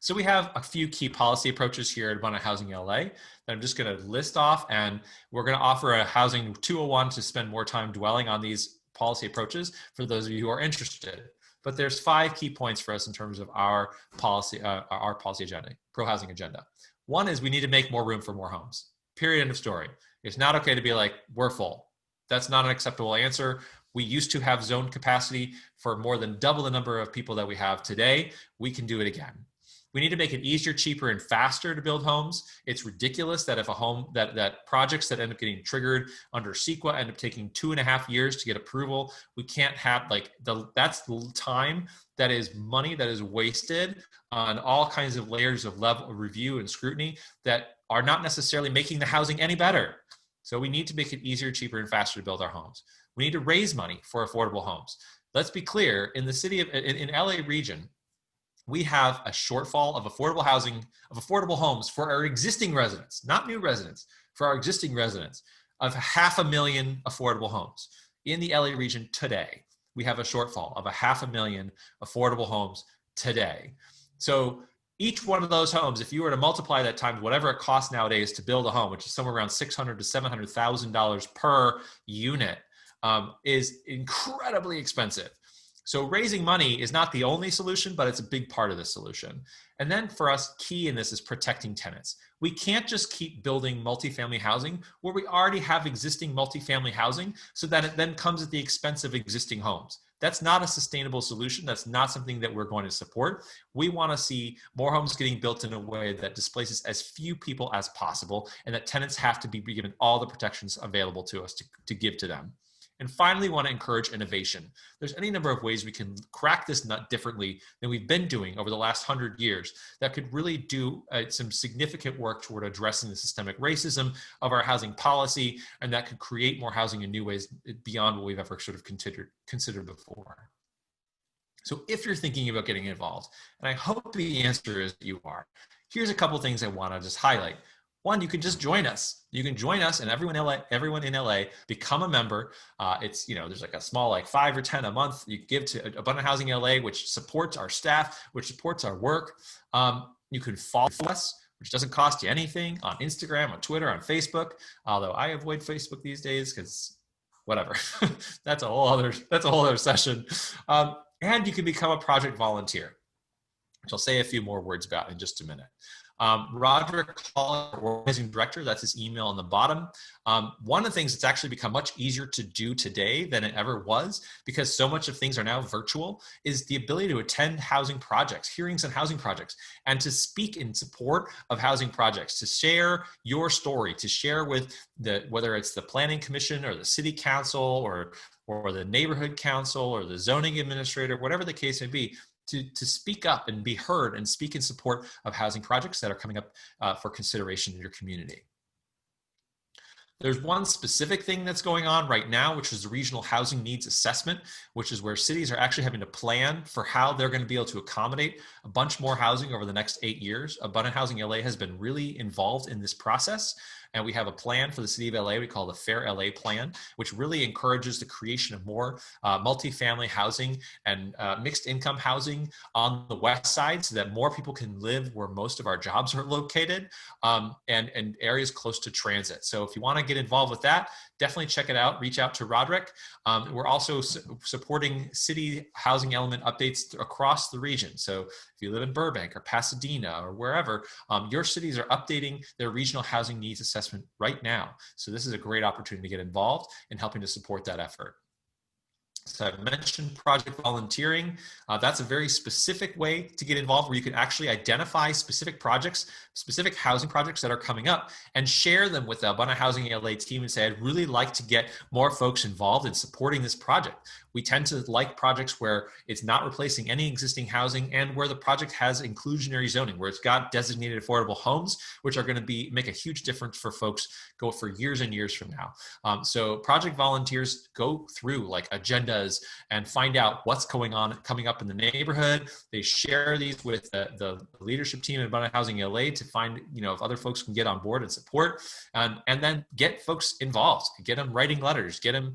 So we have a few key policy approaches here at Abundant Housing LA that I'm just going to list off, and we're going to offer a Housing 201 to spend more time dwelling on these policy approaches for those of you who are interested. But there's 5 key points for us in terms of our policy agenda, pro-housing agenda. One is we need to make more room for more homes. Period, end of story. It's not okay to be like, we're full. That's not an acceptable answer. We used to have zoned capacity for more than double the number of people that we have today. We can do it again. We need to make it easier, cheaper, and faster to build homes. It's ridiculous that if a home, that projects that end up getting triggered under CEQA end up taking 2.5 years to get approval. We can't have that's the time, that is money that is wasted on all kinds of layers of level of review and scrutiny that are not necessarily making the housing any better. So we need to make it easier, cheaper, and faster to build our homes. We need to raise money for affordable homes. Let's be clear, in the city of, in LA region, we have a shortfall of affordable housing, of affordable homes for our existing residents, not new residents, for our existing residents, of 500,000 affordable homes. In the LA region today, we have a shortfall of 500,000 affordable homes today. So each one of those homes, if you were to multiply that times whatever it costs nowadays to build a home, which is somewhere around $600,000 to $700,000 per unit, is incredibly expensive. So raising money is not the only solution, but it's a big part of the solution. And then for us, key in this is protecting tenants. We can't just keep building multifamily housing where we already have existing multifamily housing so that it then comes at the expense of existing homes. That's not a sustainable solution. That's not something that we're going to support. We want to see more homes getting built in a way that displaces as few people as possible, and that tenants have to be given all the protections available to us to give to them. And finally, we want to encourage innovation. There's any number of ways we can crack this nut differently than we've been doing over the last 100 years that could really do some significant work toward addressing the systemic racism of our housing policy, and that could create more housing in new ways beyond what we've ever sort of considered before. So if you're thinking about getting involved, and I hope the answer is you are, here's a couple of things I want to just highlight. One, you can just join us. You can join us, and everyone in LA become a member. It's, there's like a small, like 5 or 10 a month you give to Abundant Housing LA, which supports our staff, which supports our work. You can follow us, which doesn't cost you anything, on Instagram, on Twitter, on Facebook. Although I avoid Facebook these days because whatever, that's a whole other session. And you can become a project volunteer, which I'll say a few more words about in just a minute. Roderick Hall, organizing director, that's his email on the bottom. One of the things that's actually become much easier to do today than it ever was, because so much of things are now virtual, is the ability to attend housing projects, hearings on housing projects, and to speak in support of housing projects, to share your story, to share with whether it's the planning commission or the city council or the neighborhood council or the zoning administrator, whatever the case may be, to speak up and be heard and speak in support of housing projects that are coming up for consideration in your community. There's one specific thing that's going on right now, which is the regional housing needs assessment, which is where cities are actually having to plan for how they're going to be able to accommodate a bunch more housing over the next 8 years. Abundant Housing LA has been really involved in this process. And we have a plan for the city of LA we call the Fair LA Plan, which really encourages the creation of more multifamily housing and mixed income housing on the west side so that more people can live where most of our jobs are located, and areas close to transit. So if you want to get involved with that, definitely check it out. Reach out to Roderick. We're also supporting city housing element updates across the region. So if you live in Burbank or Pasadena or wherever, your cities are updating their regional housing needs assessment right now. So this is a great opportunity to get involved in helping to support that effort. So I mentioned project volunteering. That's a very specific way to get involved where you can actually identify specific projects, specific housing projects that are coming up and share them with the Abundant Housing LA team and say, I'd really like to get more folks involved in supporting this project. We tend to like projects where it's not replacing any existing housing and where the project has inclusionary zoning, where it's got designated affordable homes, which are going to make a huge difference for folks go for years and years from now. So project volunteers go through like agendas and find out what's coming up in the neighborhood. They share these with the leadership team at Abundant Housing LA to find, if other folks can get on board and support, and then get folks involved, get them writing letters, get them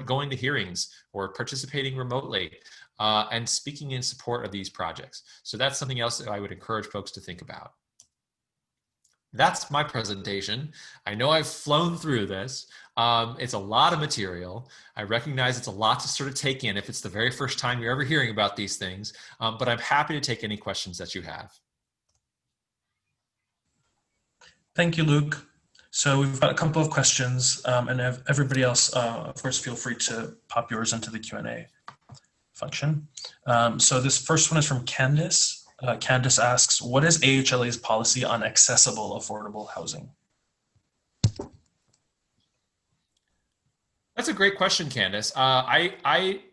going to hearings or participating remotely, and speaking in support of these projects. So that's something else that I would encourage folks to think about. That's my presentation. I know I've flown through this. It's a lot of material. I recognize it's a lot to sort of take in if it's the very first time you're ever hearing about these things, but I'm happy to take any questions that you have. Thank you, Luke. So we've got a couple of questions, and everybody else, of course, feel free to pop yours into the Q&A function. So this first one is from Candice. Candice asks, what is AHLA's policy on accessible affordable housing? That's a great question, Candice. I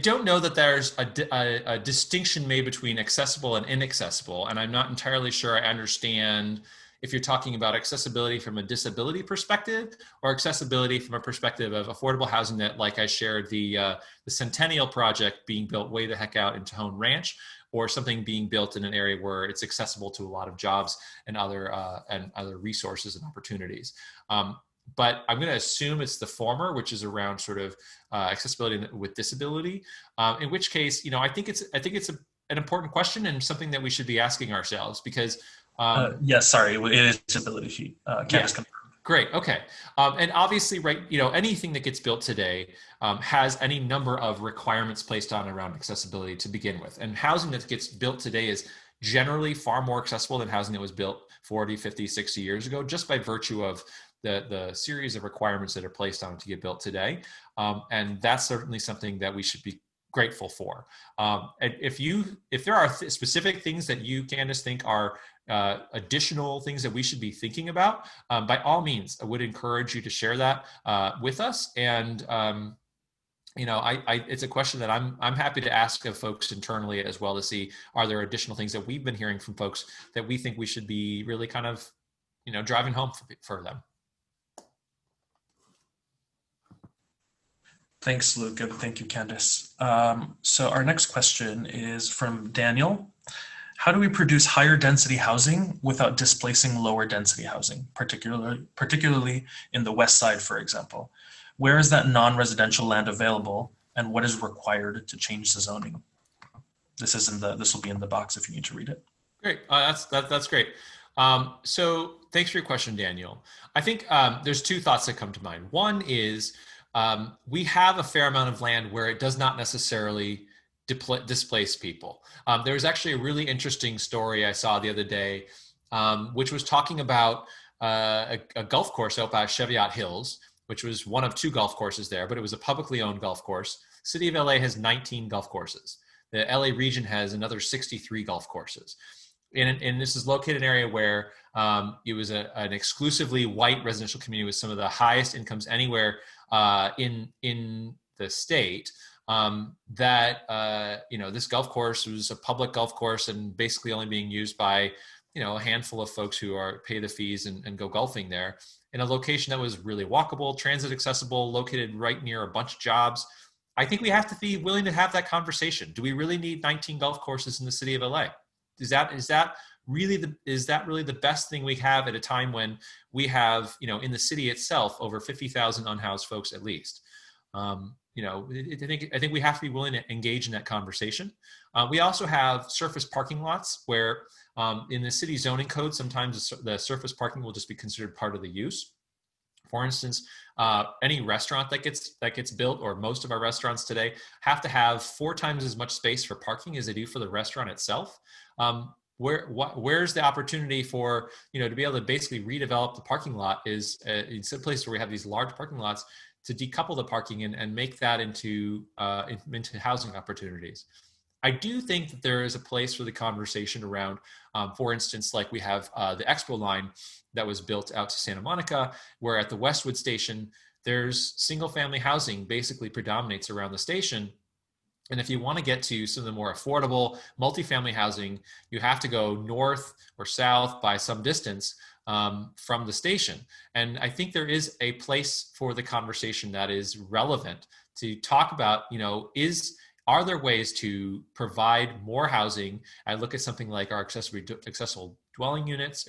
don't know that there's a distinction made between accessible and inaccessible, and I'm not entirely sure I understand if you're talking about accessibility from a disability perspective or accessibility from a perspective of affordable housing that, like I shared, the Centennial project being built way the heck out in Tejon Ranch, or something being built in an area where it's accessible to a lot of jobs and other resources and opportunities. But I'm going to assume it's the former, which is around sort of accessibility with disability. In which case, I think it's an important question and something that we should be asking ourselves because. Yes, sorry, it is disability sheet. Candice confirmed. Great. Okay. And obviously, right, anything that gets built today has any number of requirements placed on around accessibility to begin with. And housing that gets built today is generally far more accessible than housing that was built 40, 50, 60 years ago, just by virtue of the series of requirements that are placed on it to get built today. And that's certainly something that we should be grateful for. And if there are specific things that you, Candice, think are additional things that we should be thinking about, by all means, I would encourage you to share that with us. And it's a question that I'm happy to ask of folks internally as well to see, are there additional things that we've been hearing from folks that we think we should be really kind of, driving home for them. Thanks, Luke, and thank you, Candice. So our next question is from Daniel. How do we produce higher density housing without displacing lower density housing, particularly in the West Side, for example? Where is that non-residential land available, and what is required to change the zoning? This will be in the box if you need to read it. Great, that's great. So thanks for your question, Daniel. I think there's two thoughts that come to mind. One is we have a fair amount of land where it does not necessarily displace people. There was actually a really interesting story I saw the other day, which was talking about a golf course out by Cheviot Hills, which was one of two golf courses there, but it was a publicly owned golf course. City of LA has 19 golf courses. The LA region has another 63 golf courses. And this is located in an area where it was an exclusively white residential community with some of the highest incomes anywhere in the state. This golf course was a public golf course and basically only being used by, a handful of folks who pay the fees and go golfing there. in a location that was really walkable, transit accessible, located right near a bunch of jobs, I think we have to be willing to have that conversation. Do we really need 19 golf courses in the city of LA? Is that really the best thing we have at a time when we have, in the city itself, over 50,000 unhoused folks at least? I think we have to be willing to engage in that conversation. We also have surface parking lots where in the city zoning code, sometimes the surface parking will just be considered part of the use. For instance, any restaurant that gets built, or most of our restaurants today, have to have 4 times as much space for parking as they do for the restaurant itself. Where's the opportunity for, to be able to basically redevelop the parking lot is it's a place where we have these large parking lots to decouple the parking and make that into housing opportunities. I do think that there is a place for the conversation around, for instance, like we have the Expo line that was built out to Santa Monica, where at the Westwood station, there's single family housing basically predominates around the station. And if you want to get to some of the more affordable multifamily housing, you have to go north or south by some distance from the station. And I think there is a place for the conversation that is relevant to talk about, are there ways to provide more housing? I look at something like our accessory dwelling units,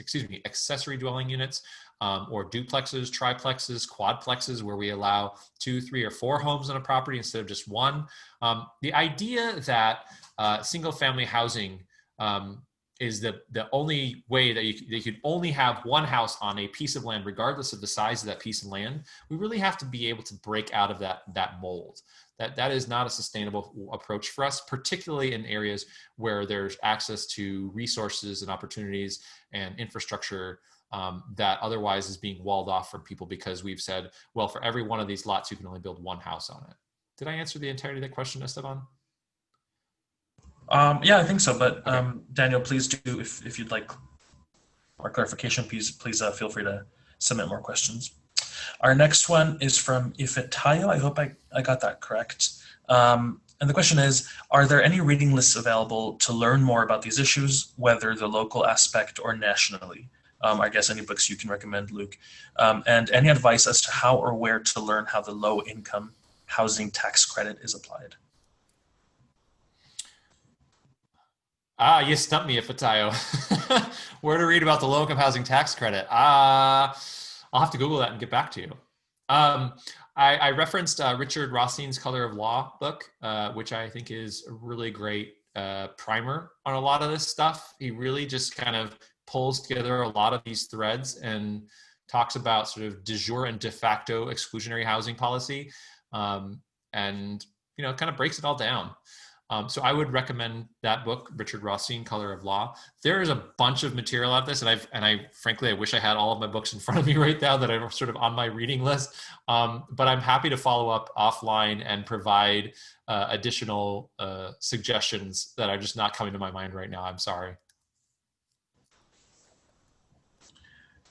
or duplexes, triplexes, quadplexes, where we allow 2, 3, or 4 homes on a property instead of just one. The idea that single family housing is the only way that you could only have one house on a piece of land, regardless of the size of that piece of land, we really have to be able to break out of that mold. That is not a sustainable approach for us, particularly in areas where there's access to resources and opportunities and infrastructure that otherwise is being walled off from people because we've said, well, for every one of these lots, you can only build one house on it. Did I answer the entirety of that question, Esteban? Yeah, I think so. But Okay. Daniel, please do, if you'd like more clarification, please feel free to submit more questions. Our next one is from Ifetayo. I hope I got that correct. And the question is, are there any reading lists available to learn more about these issues, whether the local aspect or nationally? I guess any books you can recommend, Luke. And any advice as to how or where to learn how the low-income housing tax credit is applied? You stumped me, Ifetayo. Where to read about the low-income housing tax credit? I'll have to Google that and get back to you. I referenced Richard Rothstein's Color of Law book, which I think is a really great primer on a lot of this stuff. He really just kind of pulls together a lot of these threads and talks about sort of de jure and de facto exclusionary housing policy, and kind of breaks it all down. So I would recommend that book, Richard Rothstein, Color of Law. There is a bunch of material out this, and I frankly, I wish I had all of my books in front of me right now that are sort of on my reading list. But I'm happy to follow up offline and provide additional suggestions that are just not coming to my mind right now. I'm sorry.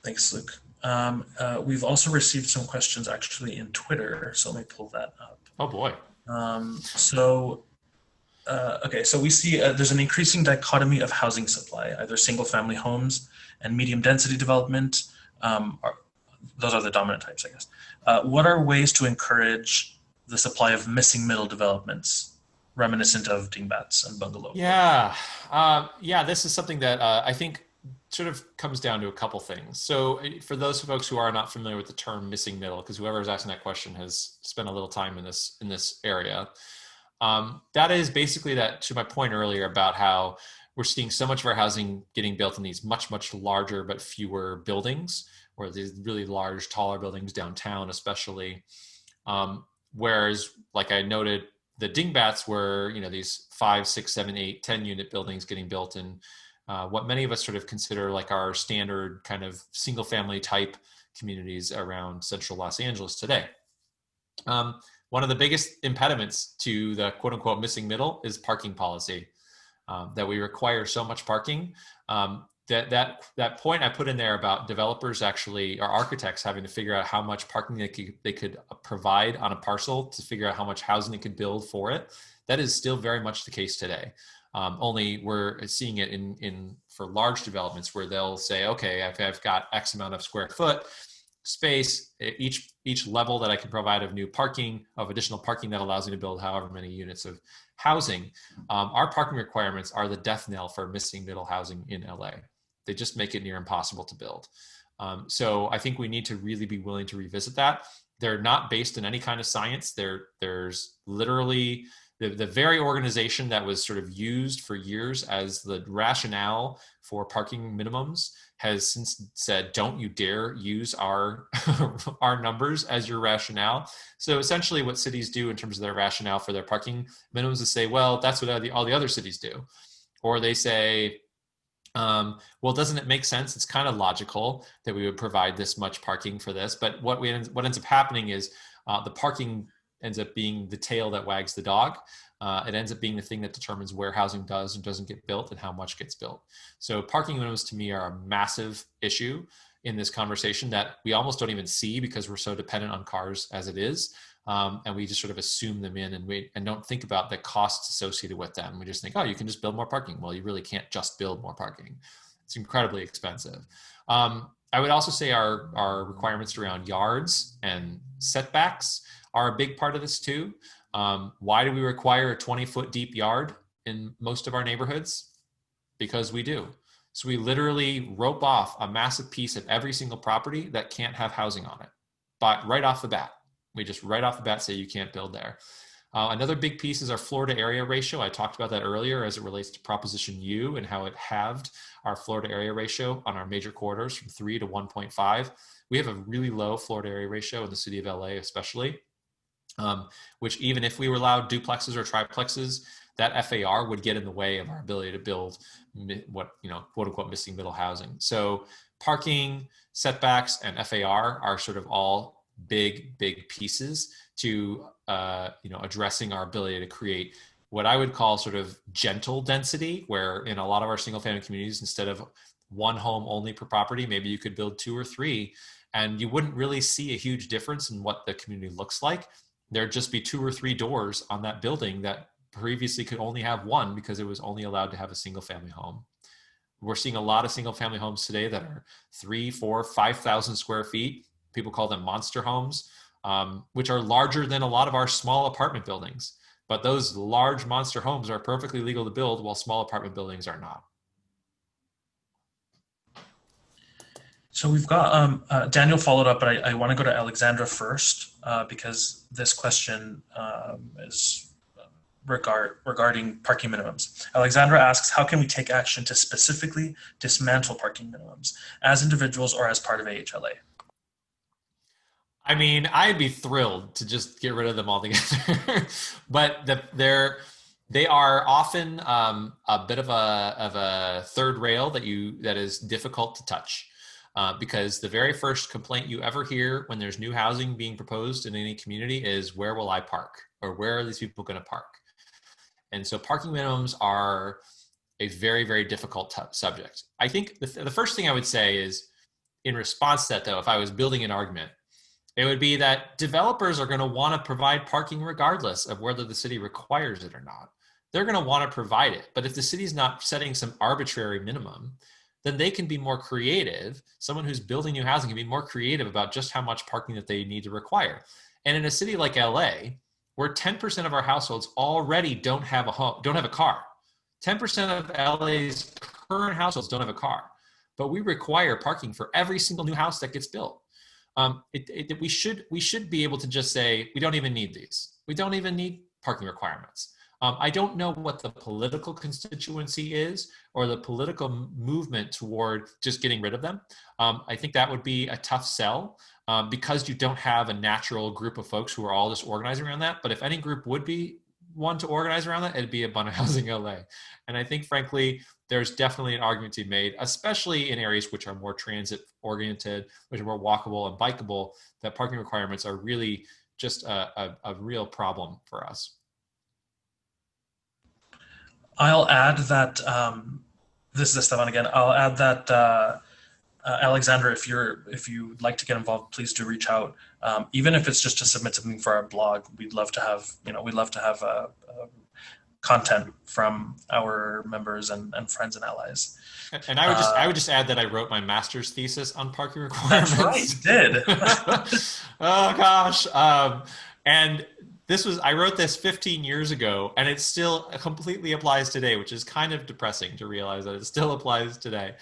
Thanks, Luke. We've also received some questions actually in Twitter, so let me pull that up. Oh boy. Okay, so we see there's an increasing dichotomy of housing supply, either single-family homes and medium-density development. Those are the dominant types, I guess. What are ways to encourage the supply of missing middle developments, reminiscent of dingbats and bungalow? Yeah, this is something that I think sort of comes down to a couple things. So for those folks who are not familiar with the term missing middle, because whoever is asking that question has spent a little time in this area, that is basically that, to my point earlier about how we're seeing so much of our housing getting built in these much, much larger but fewer buildings, or these really large, taller buildings downtown especially. Whereas, like I noted, the dingbats were, these 5, 6, 7, 8, 10 unit buildings getting built in what many of us sort of consider like our standard kind of single family type communities around central Los Angeles today. One of the biggest impediments to the quote unquote missing middle is parking policy, that we require so much parking. That point I put in there about developers actually, or architects having to figure out how much parking they could provide on a parcel to figure out how much housing they could build for it. That is still very much the case today. Only we're seeing it in for large developments where they'll say, okay, if I've got X amount of square foot, space, each level that I can provide of new parking, of additional parking that allows me to build however many units of housing. Our parking requirements are the death knell for missing middle housing in LA. They just make it near impossible to build. So I think we need to really be willing to revisit that. They're not based in any kind of science. There's literally the very organization that was sort of used for years as the rationale for parking minimums has since said, don't you dare use our our numbers as your rationale. So essentially what cities do in terms of their rationale for their parking minimums is say, well, that's what all the other cities do. Or they say, well, doesn't it make sense? It's kind of logical that we would provide this much parking for this. But what ends up happening is the parking ends up being the tail that wags the dog. It ends up being the thing that determines where housing does and doesn't get built and how much gets built. So parking minimums to me are a massive issue in this conversation that we almost don't even see because we're so dependent on cars as it is. And we just sort of assume them in and don't think about the costs associated with them. We just think, oh, you can just build more parking. Well, you really can't just build more parking. It's incredibly expensive. I would also say our requirements around yards and setbacks are a big part of this too. Why do we require a 20-foot deep yard in most of our neighborhoods? Because we do. So we literally rope off a massive piece of every single property that can't have housing on it, but right off the bat. We just right off the bat say you can't build there. Another big piece is our floor to area ratio. I talked about that earlier as it relates to Proposition U and how it halved our floor to area ratio on our major corridors from 3 to 1.5. We have a really low floor to area ratio in the city of LA especially, which even if we were allowed duplexes or triplexes, that FAR would get in the way of our ability to build what, quote unquote, missing middle housing. So parking, setbacks, and FAR are sort of all big pieces to addressing our ability to create what I would call sort of gentle density, where in a lot of our single family communities, instead of one home only per property, maybe you could build 2 or 3 and you wouldn't really see a huge difference in what the community looks like. There'd just be 2 or 3 doors on that building that previously could only have one because it was only allowed to have a single family home. We're seeing a lot of single family homes today that are 3, 4, 5,000 square feet. People call them monster homes, which are larger than a lot of our small apartment buildings. But those large monster homes are perfectly legal to build while small apartment buildings are not. So we've got Daniel followed up, but I want to go to Alexandra first because this question is regarding parking minimums. Alexandra asks, how can we take action to specifically dismantle parking minimums as individuals or as part of AHLA? I mean, I'd be thrilled to just get rid of them altogether, but they are often a bit of a third rail that is difficult to touch, because the very first complaint you ever hear when there's new housing being proposed in any community is, where will I park, or where are these people going to park? And so parking minimums are a very, very difficult subject. I think the first thing I would say is, in response to that, though, if I was building an argument, it would be that developers are going to want to provide parking regardless of whether the city requires it or not. They're going to want to provide it. But if the city's not setting some arbitrary minimum, then they can be more creative. Someone who's building new housing can be more creative about just how much parking that they need to require. And in a city like LA, where 10% of our households already don't have a car. 10% of LA's current households don't have a car, but we require parking for every single new house that gets built. We should be able to just say, we don't even need these. We don't even need parking requirements. I don't know what the political constituency is or the political movement toward just getting rid of them. I think that would be a tough sell because you don't have a natural group of folks who are all just organizing around that. But if any group would be one to organize around that, it'd be Abundant Housing LA. And I think, frankly, there's definitely an argument to be made, especially in areas which are more transit oriented, which are more walkable and bikeable, that parking requirements are really just a real problem for us. I'll add that, this is Stefan again, I'll add that Alexandra, if you'd like to get involved, please do reach out. Even if it's just to submit something for our blog, we'd love to have content from our members and friends and allies. And I would just add that I wrote my master's thesis on parking requirements. That's right, you did. Oh gosh. And I wrote this 15 years ago, and it still completely applies today, which is kind of depressing to realize that it still applies today.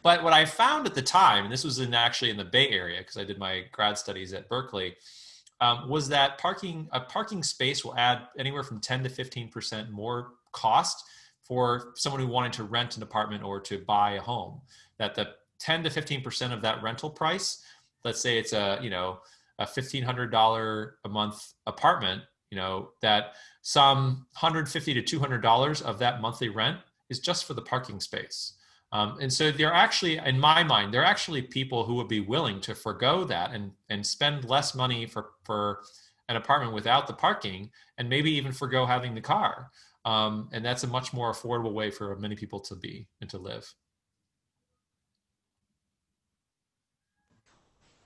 But what I found at the time, and this was actually in the Bay Area, because I did my grad studies at Berkeley, was that a parking space will add anywhere from 10 to 15% more cost for someone who wanted to rent an apartment or to buy a home. That the 10 to 15% of that rental price, let's say it's a $1,500 a month apartment, that some $150 to $200 of that monthly rent is just for the parking space. And so they're actually, in my mind, there are actually people who would be willing to forego that and spend less money for an apartment without the parking, and maybe even forgo having the car. And that's a much more affordable way for many people to be and to live.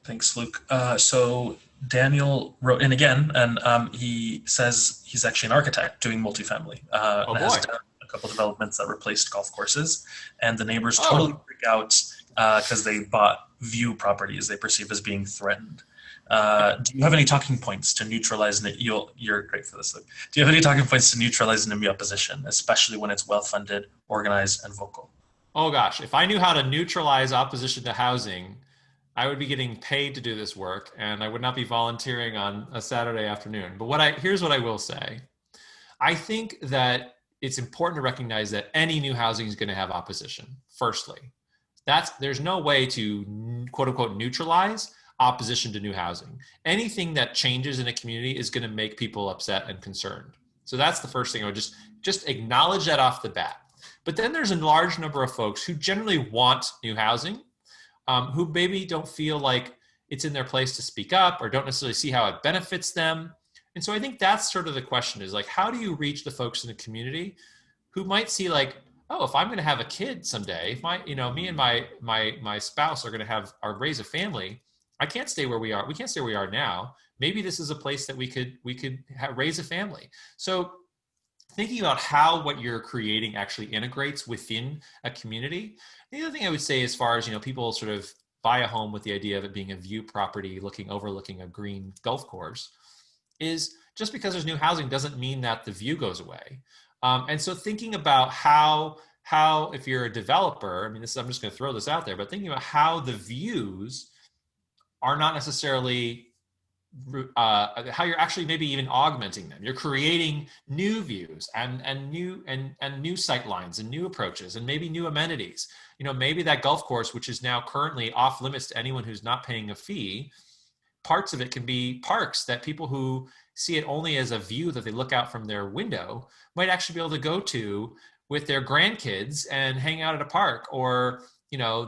Thanks, Luke. So Daniel wrote in again, and he says he's actually an architect doing multifamily. And has done a couple developments that replaced golf courses, and the neighbors totally freak out because they bought view properties they perceive as being threatened. Do you have any talking points to neutralize it? You're great for this, Luke. Do you have any talking points to neutralize NIMBY opposition, especially when it's well-funded, organized, and vocal? Oh gosh, if I knew how to neutralize opposition to housing, I would be getting paid to do this work, and I would not be volunteering on a Saturday afternoon. But here's what I will say. I think that it's important to recognize that any new housing is going to have opposition. Firstly, there's no way to quote unquote neutralize opposition to new housing. Anything that changes in a community is going to make people upset and concerned. So that's the first thing. I would just acknowledge that off the bat. But then there's a large number of folks who generally want new housing, who maybe don't feel like it's in their place to speak up or don't necessarily see how it benefits them. And so I think that's sort of the question, is like, how do you reach the folks in the community who might see like, oh, if I'm going to have a kid someday, if me and my spouse are going to raise a family, I can't stay where we are. We can't stay where we are now. Maybe this is a place that we could raise a family. So thinking about how what you're creating actually integrates within a community. The other thing I would say, as far as, people sort of buy a home with the idea of it being a view property overlooking a green golf course, is just because there's new housing doesn't mean that the view goes away. And so thinking about how if you're a developer, I'm just going to throw this out there, but thinking about how the views are not necessarily how you're actually maybe even augmenting them. You're creating new views and new sight lines and new approaches and maybe new amenities. Maybe that golf course, which is now currently off limits to anyone who's not paying a fee, parts of it can be parks that people who see it only as a view that they look out from their window might actually be able to go to with their grandkids and hang out at a park, or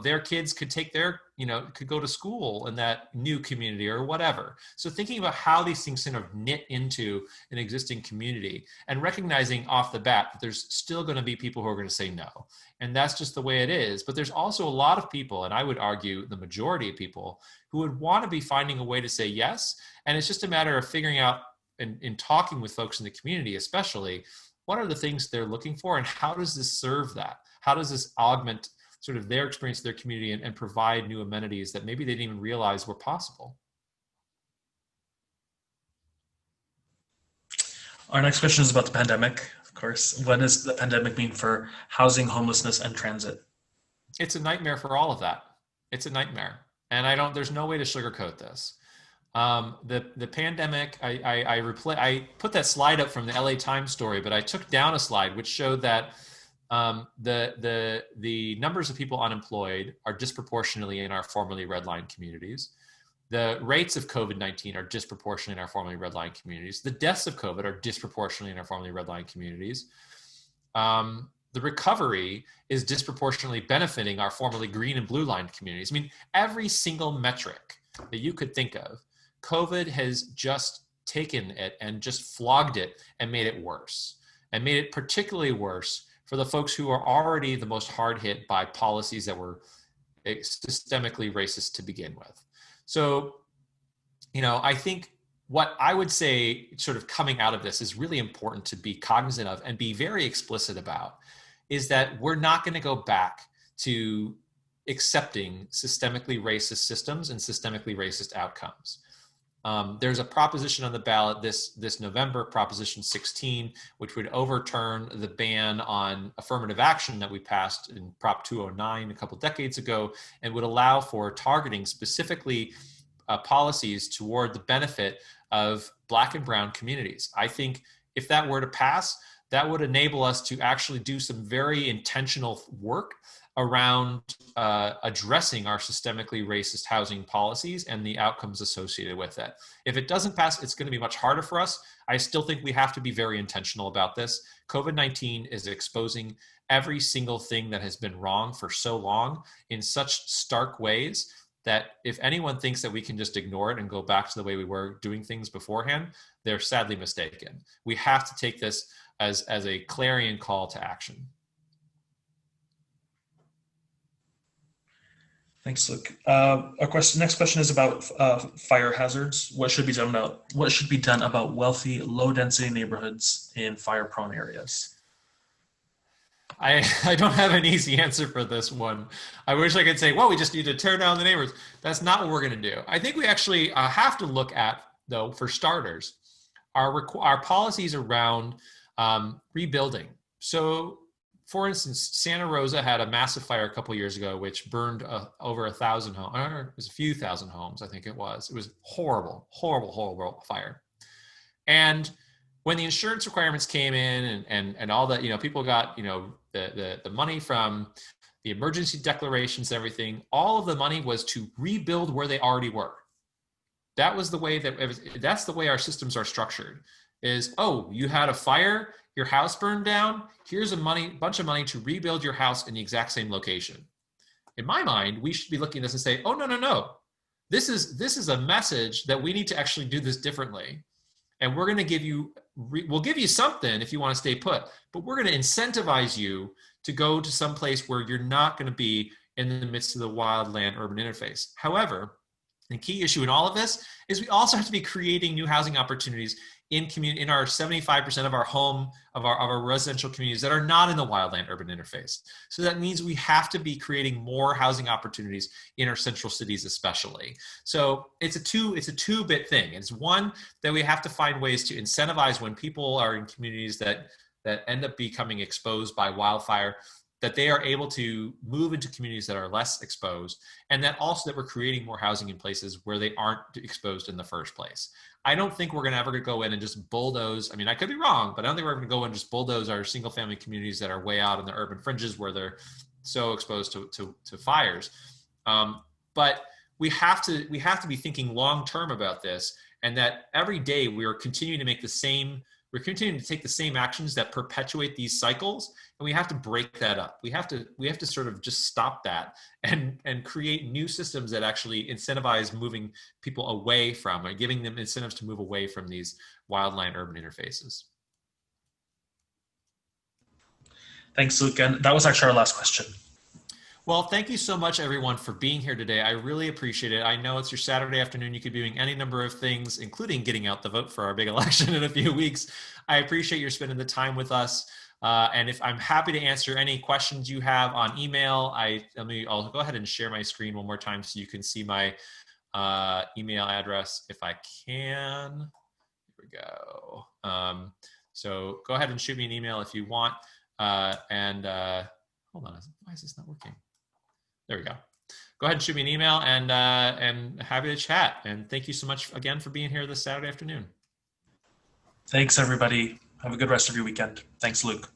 their kids could take could go to school in that new community or whatever. So thinking about how these things sort of knit into an existing community, and recognizing off the bat that there's still going to be people who are going to say no. And that's just the way it is. But there's also a lot of people, and I would argue the majority of people, who would want to be finding a way to say yes. And it's just a matter of figuring out, in talking with folks in the community especially, what are the things they're looking for, and how does this serve that? How does this augment sort of their experience, their community, and provide new amenities that maybe they didn't even realize were possible? Our next question is about the pandemic, of course. What does the pandemic mean for housing, homelessness, and transit? It's a nightmare for all of that. It's a nightmare. And there's no way to sugarcoat this. The pandemic, I put that slide up from the LA Times story, but I took down a slide which showed that the numbers of people unemployed are disproportionately in our formerly redlined communities. The rates of COVID-19 are disproportionately in our formerly redlined communities. The deaths of COVID are disproportionately in our formerly redlined communities. The recovery is disproportionately benefiting our formerly green and blue lined communities. Every single metric that you could think of, COVID has just taken it and just flogged it and made it worse, and made it particularly worse for the folks who are already the most hard hit by policies that were systemically racist to begin with. So, I think what I would say sort of coming out of this is really important to be cognizant of and be very explicit about is that we're not going to go back to accepting systemically racist systems and systemically racist outcomes. There's a proposition on the ballot this November, Proposition 16, which would overturn the ban on affirmative action that we passed in Prop 209 a couple decades ago, and would allow for targeting specifically policies toward the benefit of Black and brown communities. I think if that were to pass, that would enable us to actually do some very intentional work around addressing our systemically racist housing policies and the outcomes associated with it. If it doesn't pass, it's going to be much harder for us. I still think we have to be very intentional about this. COVID-19 is exposing every single thing that has been wrong for so long in such stark ways that if anyone thinks that we can just ignore it and go back to the way we were doing things beforehand, they're sadly mistaken. We have to take this as a clarion call to action. Thanks, Luke. Next question is about fire hazards. What should be done about wealthy, low-density neighborhoods in fire-prone areas? I don't have an easy answer for this one. I wish I could say, well, we just need to tear down the neighborhoods. That's not what we're going to do. I think we actually have to look at, though, for starters, our policies around rebuilding. So, for instance, Santa Rosa had a massive fire a couple of years ago, which burned over 1,000 homes. It was a few thousand homes, I think it was. It was horrible, horrible, horrible fire. And when the insurance requirements came in and all that, people got, the money from the emergency declarations, everything, all of the money was to rebuild where they already were. That was the way that's the way our systems are structured is, oh, you had a fire, your house burned down, here's a bunch of money to rebuild your house in the exact same location. In my mind, we should be looking at this and say, oh, no. This is a message that we need to actually do this differently. And we're going to give you, we'll give you something if you want to stay put, but we're going to incentivize you to go to some place where you're not going to be in the midst of the wildland urban interface. However, the key issue in all of this is we also have to be creating new housing opportunities in our 75% of our residential communities that are not in the wildland urban interface. So that means we have to be creating more housing opportunities in our central cities, especially. So it's a two-bit thing. It's one that we have to find ways to incentivize when people are in communities that end up becoming exposed by wildfire, that they are able to move into communities that are less exposed, and that also that we're creating more housing in places where they aren't exposed in the first place. I don't think we're gonna ever go in and just bulldoze. I mean, I could be wrong, but I don't think we're gonna go and just bulldoze our single family communities that are way out in the urban fringes where they're so exposed to fires. But we have to be thinking long-term about this, and that every day we are continuing to take the same actions that perpetuate these cycles, and we have to break that up. We have to sort of just stop that and create new systems that actually incentivize moving people away from, or giving them incentives to move away from these wildland urban interfaces. Thanks, Luke. And that was actually our last question. Well, thank you so much, everyone, for being here today. I really appreciate it. I know it's your Saturday afternoon. You could be doing any number of things, including getting out the vote for our big election in a few weeks. I appreciate your spending the time with us. And if I'm happy to answer any questions you have on email, I'll go ahead and share my screen one more time so you can see my email address if I can. Here we go. So go ahead and shoot me an email if you want. Hold on, why is this not working? There we go. Go ahead and shoot me an email, and happy to chat. And thank you so much again for being here this Saturday afternoon. Thanks, everybody. Have a good rest of your weekend. Thanks, Luke.